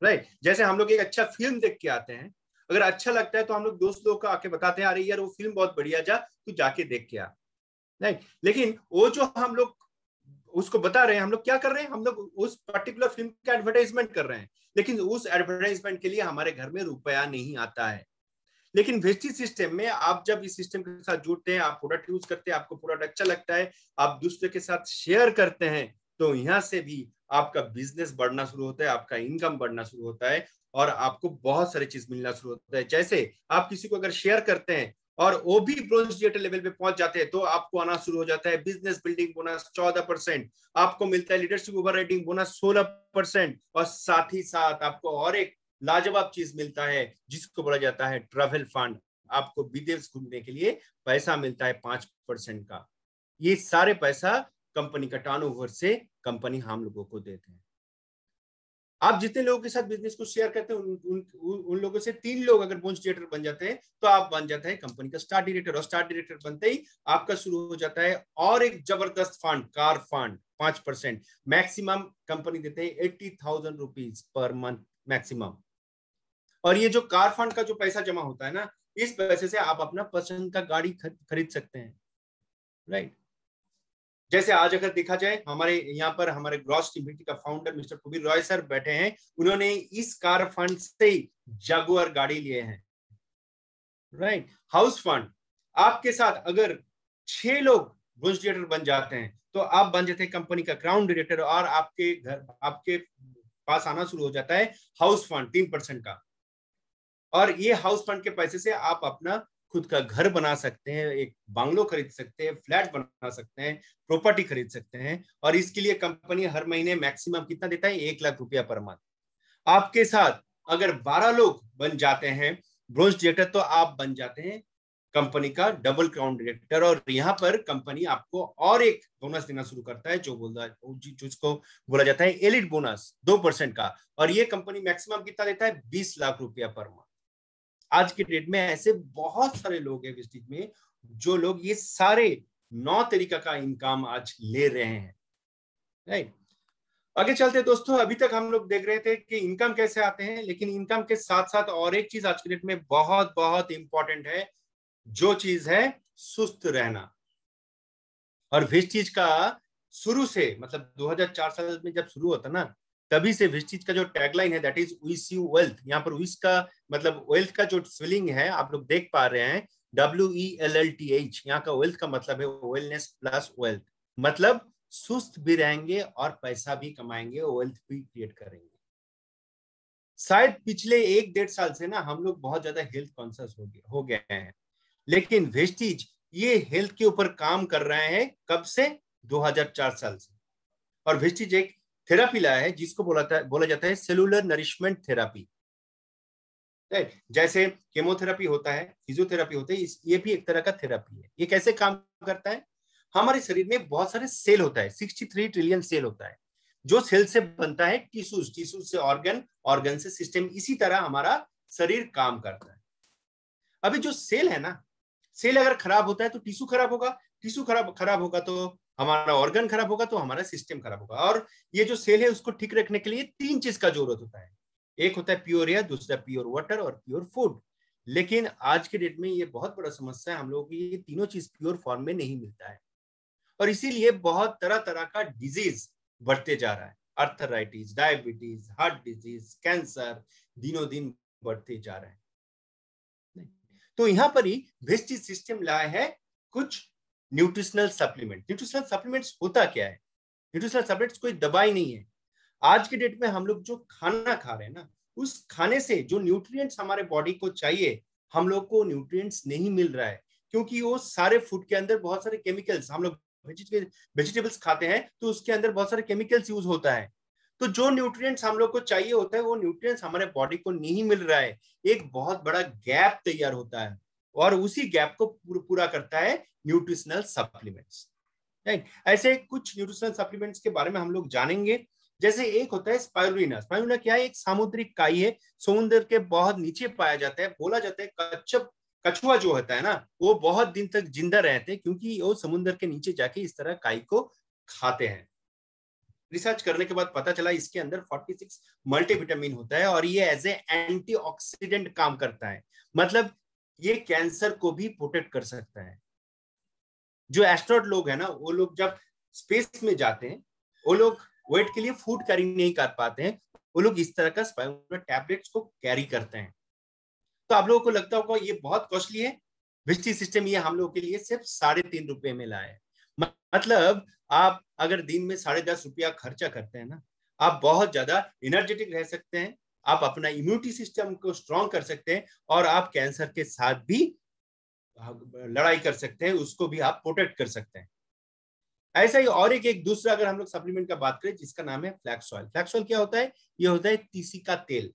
S1: राइट, जैसे हम लोग एक अच्छा फिल्म देख के आते हैं, अगर अच्छा लगता है तो हम लोग दोस्त लोग को आके बताते हैं, अरे यार वो फिल्म बहुत बढ़िया, जा तू जाके देख के आ। राइट, लेकिन वो जो हम लोग उसको बता रहे हैं, हम लोग क्या कर रहे हैं? हम लोग उस पर्टिकुलर फिल्म का एडवर्टाइजमेंट कर रहे हैं, लेकिन उस एडवर्टाइजमेंट के लिए हमारे घर में रुपया नहीं आता है। लेकिन वेस्टीज सिस्टम में आप जब इस सिस्टम के साथ जुड़ते हैं, आप प्रोडक्ट यूज करते हैं, आपको प्रोडक्ट अच्छा लगता है, आप दूसरे के साथ शेयर करते हैं, तो यहां से भी आपका बिजनेस बढ़ना शुरू होता है, आपका इनकम बढ़ना शुरू होता है, और आपको बहुत सारी चीज मिलना शुरू होता है। जैसे आप किसी को अगर शेयर करते हैं और वो भी ब्रोंज डायरेक्टर लेवल पे पहुंच जाते हैं, तो आपको आना शुरू हो जाता है बिजनेस बिल्डिंग बोनस 14%, आपको मिलता है लीडरशिप ओवर राइटिंग बोनस 16%, और साथ ही साथ आपको और एक लाजवाब चीज मिलता है जिसको बोला जाता है ट्रैवल फंड। आपको विदेश घूमने के लिए पैसा मिलता है 5% का। ये सारे पैसा कंपनी का टर्नओवर से कंपनी हम लोगों को देते हैं। आप जितने लोगों के साथ बिजनेस को शेयर करते हैं उन लोगों से 3 लोग अगर ब्रोंज डायरेक्टर बन जाते हैं तो आप बन जाते हैं कंपनी का स्टार डायरेक्टर, और स्टार डायरेक्टर बनते ही आपका शुरू हो जाता है और एक जबरदस्त fund, car fund 5%। Maximum company देते हैं 80,000 रुपीज पर मंथ मैक्सिमम। और ये जो कार फंड का जो पैसा जमा होता है ना, इस पैसे से आप अपना पसंद का गाड़ी खरीद सकते हैं। राइट, जैसे आज अगर देखा जाए, हमारे यहाँ पर हमारे ग्रॉस टीमटी का founder mister Kubir Roy sir बैठे हैं, उन्होंने इस कार फंड से जगुआर गाड़ी लिए हैं। राइट, हाउस फंड, आपके साथ अगर 6 लोग ब्रोंज डायरेक्टर बन जाते हैं तो आप बन जाते हैं कंपनी का क्राउन डायरेक्टर, और आपके घर आपके पास आना शुरू हो जाता है हाउस फंड 3% का। और ये हाउस फंड के पैसे से आप अपना खुद का घर बना सकते हैं, एक बांग्लो खरीद सकते हैं, फ्लैट बना सकते हैं, प्रॉपर्टी खरीद सकते हैं। और इसके लिए कंपनी हर महीने मैक्सिमम कितना देता है? 1 लाख रुपया पर मंथ। आपके साथ अगर 12 लोग बन जाते हैं ब्रोंज डायरेक्टर, तो आप बन जाते हैं कंपनी का डबल क्राउन डायरेक्टर। और यहाँ पर कंपनी आपको और एक बोनस देना शुरू करता है जिसको बोला जाता है एलिट बोनस 2% का। और ये कंपनी मैक्सिमम कितना देता है? 20 लाख रुपया पर मंथ। आज के डेट में ऐसे बहुत सारे लोग हैं वेस्टीज में, जो लोग ये सारे 9 तरीका का इनकम आज ले रहे हैं। राइट, आगे चलते दोस्तों। अभी तक हम लोग देख रहे थे कि इनकम कैसे आते हैं, लेकिन इनकम के साथ साथ और एक चीज आज के डेट में बहुत बहुत इंपॉर्टेंट है, जो चीज है सुस्त रहना। और वेस्टीज का शुरू से मतलब 2004 साल में जब शुरू होता ना, तभी से वेस्टीज का जो टैगलाइन है that is wish you wealth. यहाँ पर विश का मतलब वेल्थ का जो स्पेलिंग है आप लोग देख पा रहे हैं, WELLTH। यहाँ का वेल्थ का मतलब है वेलनेस प्लस वेल्थ, मतलब सुस्त भी रहेंगे और पैसा भी कमाएंगे, वेल्थ भी क्रिएट करेंगे। शायद पिछले 1-1.5 साल से ना हम लोग बहुत ज्यादा हेल्थ कॉन्शियस हो गए हैं, लेकिन वेस्टीज ये हेल्थ के ऊपर काम कर रहे हैं कब से? 2004 साल से। और वेस्टीज एक थेरापी लाया है जिसको बोला जाता है सेलुलर नरिशमेंट थेरापी। जैसे केमोथेरापी होता है, फिजियोथेरापी होता है, ये भी एक तरह का थेरापी है। ये कैसे काम करता है? हमारे शरीर में बहुत सारे सेल होता है, 63 ट्रिलियन सेल होता है, जो सेल से बनता है टिश्यूज, टिश्यूज से ऑर्गन, ऑर्गन से सिस्टम। इसी तरह हमारा शरीर काम करता है। अभी जो सेल है ना, सेल अगर खराब होता है तो टिश्यू खराब होगा, टिश्यू खराब होगा तो हमारा ऑर्गन खराब होगा, तो हमारा सिस्टम खराब होगा। और ये जो सेल है उसको ठीक रखने के लिए 3 चीज का जरूरत होता है। एक होता है प्योर एयर, दूसरा प्योर वाटर और प्योर फूड। लेकिन आज के डेट में ये बहुत बड़ा समस्या है, हम लोगों की ये तीनों चीज प्योर फॉर्म में नहीं मिलता है, और इसीलिए बहुत तरह तरह का डिजीज बढ़ते जा रहा है। Arthritis, diabetes, heart disease, cancer दिनों दिन बढ़ते जा रहे हैं। तो यहाँ पर ही वेस्टिज सिस्टम लाया है कुछ न्यूट्रिशनल सप्लीमेंट। न्यूट्रिशनल सप्लीमेंट्स होता क्या है? न्यूट्रिशनल सप्लीमेंट्स कोई दवाई नहीं है। आज के डेट में हम लोग जो खाना खा रहे हैं ना, उस खाने से जो न्यूट्रिएंट्स हमारे बॉडी को चाहिए, हम लोग को न्यूट्रिएंट्स नहीं मिल रहा है, क्योंकि वो सारे फूड के अंदर बहुत सारे केमिकल्स, हम लोग वेजिटेबल्स खाते हैं तो उसके अंदर बहुत सारे केमिकल्स यूज होता है। तो जो न्यूट्रिएंट्स हम लोग को चाहिए होता है वो न्यूट्रिएंट्स हमारे बॉडी को नहीं मिल रहा है। एक बहुत बड़ा गैप तैयार होता है, और उसी गैप को पूरा करता है न्यूट्रिशनल सप्लीमेंट्स, राइट। ऐसे कुछ न्यूट्रिशनल सप्लीमेंट्स के बारे में हम लोग जानेंगे। जैसे एक होता है स्पाइरुलिना। स्पाइरुलिना क्या है? एक सामुद्रिक काई है, समुद्र के बहुत नीचे पाया जाता है। बोला जाता है कछुआ जो होता है ना, वो बहुत दिन तक जिंदा रहते हैं, क्योंकि वो समुद्र के नीचे जाके इस तरह काई को खाते हैं। रिसर्च करने के बाद पता चला इसके अंदर 46 मल्टीविटामिन होता है, और ये एज ए एंटीऑक्सीडेंट काम करता है। मतलब ये कैंसर को भी प्रोटेक्ट कर सकता है। जो एस्ट्रोनॉट लोग हैं ना, वो लोग जब स्पेस में जाते हैं, वो लोग वेट के लिए फूड कैरी नहीं कर पाते हैं, वो लोग इस तरह का स्पाइरुलिना टैबलेट्स को कैरी करते हैं। तो आप लोगों को लगता होगा ये बहुत कॉस्टली है। वेस्टिज सिस्टम ये हम लोगों के लिए सिर्फ 3.5 रुपए में लाया है। मतलब आप अगर दिन में 10.5 रुपया खर्चा करते हैं ना, आप बहुत ज्यादा एनर्जेटिक रह सकते हैं, आप अपना इम्यूनिटी सिस्टम को स्ट्रॉन्ग कर सकते हैं, और आप कैंसर के साथ भी लड़ाई कर सकते हैं, उसको भी आप प्रोटेक्ट कर सकते हैं। ऐसा ही और एक दूसरा अगर हम लोग सप्लीमेंट का बात करें, जिसका नाम है फ्लैक्स ऑयल। फ्लैक्स ऑयल क्या होता है? ये होता है तीसी का तेल।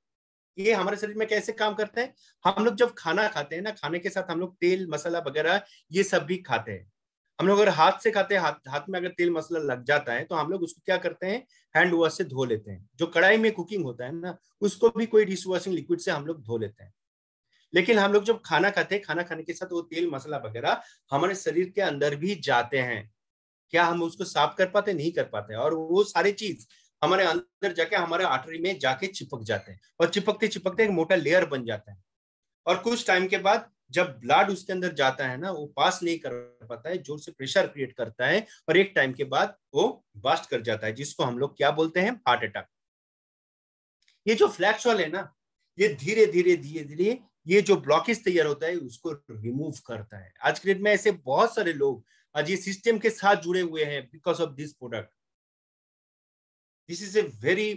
S1: ये हमारे शरीर में कैसे काम करता है? हम लोग जब खाना खाते हैं ना, खाने के साथ हम लोग तेल मसाला वगैरह ये सब भी खाते हैं। हम लोग अगर हाथ से खाते हैं, हाथ में अगर तेल मसाला लग जाता है, तो हम लोग उसको क्या करते हैं? हैंड वॉश से धो लेते हैं। जो कढ़ाई में कुकिंग होता है ना, उसको भी कोई डिश वॉशिंग लिक्विड से हम लोग धो लेते हैं। लेकिन हम लोग जब खाना खाते हैं, खाना खाने के साथ वो तेल मसाला वगैरह हमारे शरीर के अंदर भी जाते हैं। क्या हम उसको साफ कर पाते? नहीं कर पाते, और वो सारी चीज हमारे अंदर जाके हमारे आर्टरी में जाके चिपक जाते हैं, और चिपकते चिपकते एक मोटा लेयर बन जाता है। और कुछ टाइम के बाद जब ब्लड उसके अंदर जाता है ना, वो पास नहीं कर पाता है, जोर से प्रेशर क्रिएट करता है, और एक टाइम के बाद वो बस्ट कर जाता है, जिसको हम लोग क्या बोलते हैं? Heart attack. ये जो फ्लैक्स ऑयल है ना, ये धीरे धीरे ये जो ब्लॉकेज तैयार होता है उसको रिमूव करता है। आज के डेट में ऐसे बहुत सारे लोग आज ये सिस्टम के साथ जुड़े हुए हैं because of this product. This is a very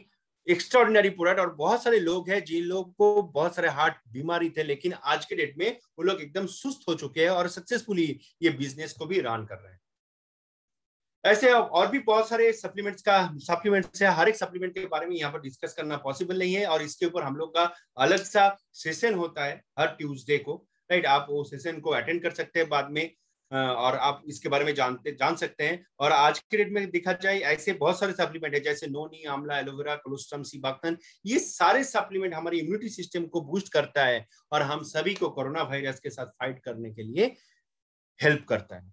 S1: extraordinary product. और बहुत सारे लोग हैं जिन लोग को बहुत सारे हार्ट बीमारी थे, लेकिन आज के डेट में वो लोग एकदम सुस्त हो चुके हैं और सक्सेसफुली ये बिजनेस को भी रन कर रहे हैं। ऐसे और भी बहुत सारे सप्लीमेंट्स है। हर एक सप्लीमेंट के बारे में यहाँ पर डिस्कस करना पॉसिबल नहीं है, और इसके ऊपर हम लोग का अलग सा सेशन होता है हर ट्यूसडे को, राइट। आप वो सेशन को अटेंड कर सकते हैं बाद में, और आप इसके बारे में जान सकते हैं। और आज के डेट में देखा जाए, ऐसे बहुत सारे सप्लीमेंट है, जैसे नोनी, आंवला, एलोवेरा, कोलोस्ट्रम, सीबाक्तन। ये सारे सप्लीमेंट हमारे इम्यूनिटी सिस्टम को बूस्ट करता है, और हम सभी को कोरोना वायरस के साथ फाइट करने के लिए हेल्प करता है।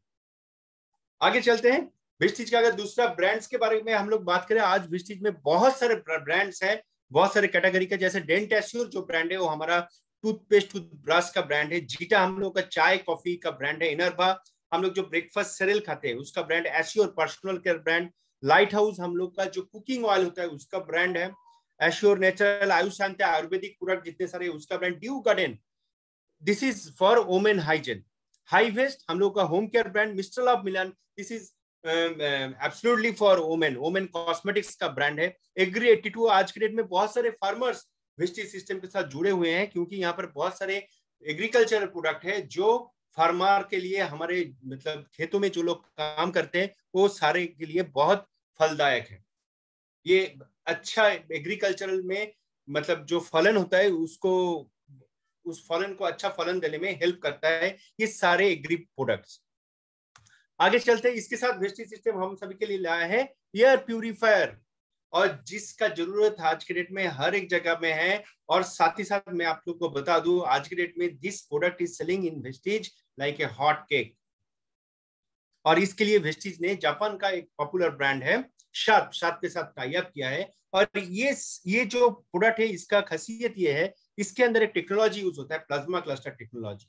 S1: आगे चलते हैं। वेस्टिज का अगर दूसरा ब्रांड्स के बारे में हम लोग बात करें, आज वेस्टिज में बहुत सारे ब्रांड्स हैं, बहुत सारे कैटेगरी के। जैसे डेंट एश्योर जो ब्रांड है वो हमारा टूथपेस्ट, टूथब्रश का ब्रांड है। जीटा हम लोग का चाय कॉफी का ब्रांड है। इनरबा हम लोग जो ब्रेकफास्ट सीरियल खाते हैं उसका brand assure personal care brand. Light house हम लोग का जो कुकिंग ऑयल होता है उसका ब्रांड है एश्योर नेचुरल। आयुष शांति आयुर्वेदिक प्रोडक्ट जितने सारे उसका brand due garden, this is for women hygiene. High waist हम लोग का home care brand mister love Milan, this is absolutely for women cosmetics का ब्रांड है। एग्री 82 आज के डेट में बहुत सारे फार्मर्स वेस्टिज सिस्टम के साथ जुड़े हुए हैं, क्योंकि यहाँ पर बहुत सारे एग्रीकल्चरल प्रोडक्ट है जो फार्मर के लिए, हमारे मतलब खेतों में जो लोग काम करते हैं वो सारे के लिए बहुत फलदायक है। ये अच्छा एग्रीकल्चरल में मतलब जो फलन होता है उसको, उस फलन को अच्छा फलन देने में हेल्प करता है ये सारे एग्री प्रोडक्ट्स। आगे चलते हैं, इसके साथ वेस्टेज सिस्टम हम सभी के लिए लाया है एयर प्यूरिफायर, और जिसका जरूरत आज के डेट में हर एक जगह में है। और साथ ही साथ मैं आप लोग को बता दूं, आज के डेट में this product is selling in wastage like a hot cake. और इसके लिए वेस्टेज ने जापान का एक पॉपुलर ब्रांड है शार्प के साथ टाई अप किया है। और ये जो प्रोडक्ट है, इसका खासियत ये है, इसके अंदर एक टेक्नोलॉजी यूज होता है, प्लाज्मा क्लस्टर टेक्नोलॉजी,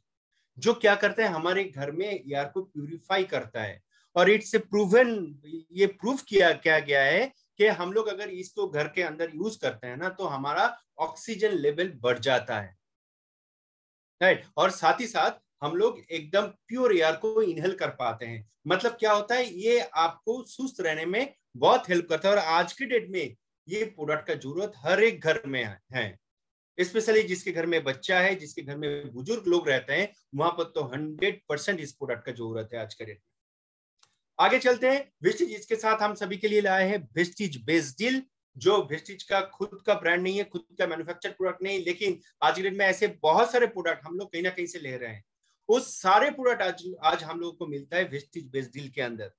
S1: जो क्या करता है, हमारे घर में एयर को प्यूरिफाई करता है। और इट्स प्रूवन, ये प्रूफ किया गया है कि हम लोग अगर इसको घर के अंदर यूज करते हैं ना, तो हमारा ऑक्सीजन लेवल बढ़ जाता है, राइट। और साथ ही साथ हम लोग एकदम प्योर एयर को इनहेल कर पाते हैं। मतलब क्या होता है, ये आपको सुस्त रहने में बहुत हेल्प करता है। और आज के डेट में ये प्रोडक्ट का जरूरत हर एक घर में है, स्पेशली जिसके घर में बच्चा है, जिसके घर में बुजुर्ग लोग रहते हैं, वहां पर तो 100% इस प्रोडक्ट का जरूरत है आज के डेट में। आगे चलते हैं, वेस्टीज इसके साथ हम सभी के लिए लाए हैं वेस्टीज बेस डील, जो वेस्टीज का खुद का ब्रांड नहीं है, खुद का मैन्युफैक्चर प्रोडक्ट नहीं, लेकिन आज के डेट में ऐसे बहुत सारे प्रोडक्ट हम लोग कहीं ना कहीं से ले रहे हैं। उस सारे प्रोडक्ट आज हम लोगों को मिलता है वेस्टीज बेस डील के अंदर।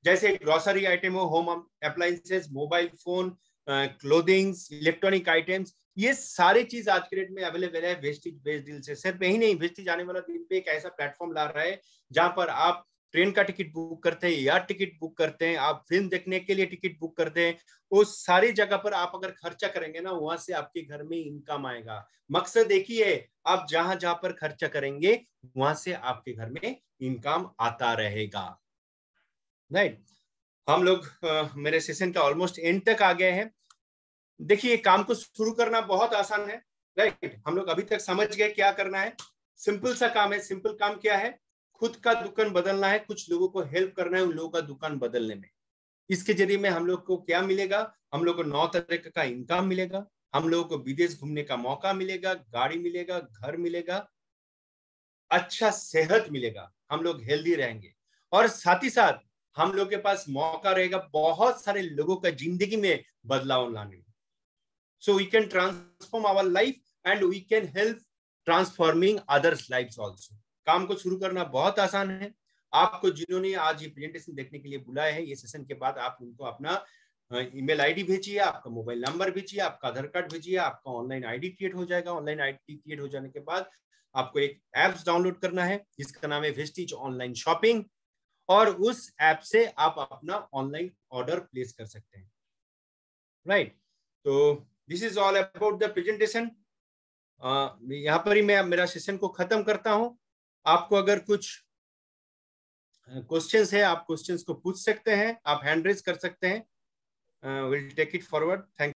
S1: जैसे ग्रोसरी आइटम हो, home appliances, mobile phone, clothings, electronic items, ये सारी चीज आज के डेट में अवेलेबल है वेस्टीज बेस डील से। सिर्फ यही नहीं, वेस्टीज आने वाला दिन पे एक ऐसा प्लेटफॉर्म ला रहा है जहां पर आप ट्रेन का टिकट बुक करते हैं, या टिकट बुक करते हैं, आप फिल्म देखने के लिए टिकट बुक करते हैं, उस सारी जगह पर आप अगर खर्चा करेंगे ना, वहां से आपके घर में इनकम आएगा। मकसद एक ही है, आप जहां जहां पर खर्चा करेंगे वहां से आपके घर में इनकम आता रहेगा, राइट। हम लोग मेरे सेशन का ऑलमोस्ट एंड तक आ गए हैं। देखिए, काम को शुरू करना बहुत आसान है, राइट। हम लोग अभी तक समझ गए क्या करना है, सिंपल सा काम है। सिंपल काम क्या है, खुद का दुकान बदलना है, कुछ लोगों को हेल्प करना है उन लोगों का दुकान बदलने में। इसके जरिए में हम लोग को क्या मिलेगा, हम लोग को 9 तरह का इनकम मिलेगा, हम लोगों को विदेश घूमने का मौका मिलेगा, गाड़ी मिलेगा, घर मिलेगा, अच्छा सेहत मिलेगा, हम लोग हेल्दी रहेंगे, और साथ ही साथ हम लोग के पास मौका रहेगा बहुत सारे लोगों का जिंदगी में बदलाव लाने में। So we can transform our life and we can help transforming others' lives also. काम को शुरू करना बहुत आसान है। आपको जिन्होंने आज ये प्रेजेंटेशन देखने के लिए बुलाया है, ये सेशन के बाद आप उनको अपना ईमेल आईडी भेजिए, आपका मोबाइल नंबर भेजिए, आपका आधार कार्ड भेजिए, आपका ऑनलाइन आईडी क्रिएट हो जाएगा। ऑनलाइन आईडी क्रिएट हो जाने के बाद आपको एक एप्स डाउनलोड करना है जिसका नाम है वेस्टीज ऑनलाइन शॉपिंग, और उस ऐप से आप अपना ऑनलाइन ऑर्डर प्लेस कर सकते हैं, राइट। तो this is all about the presentation. यहाँ पर ही मैं मेरा सेशन को खत्म करता हूँ। आपको अगर कुछ क्वेश्चंस है, आप क्वेश्चंस को पूछ सकते हैं, आप हैंड रेज कर सकते हैं। Will take it forward. Thank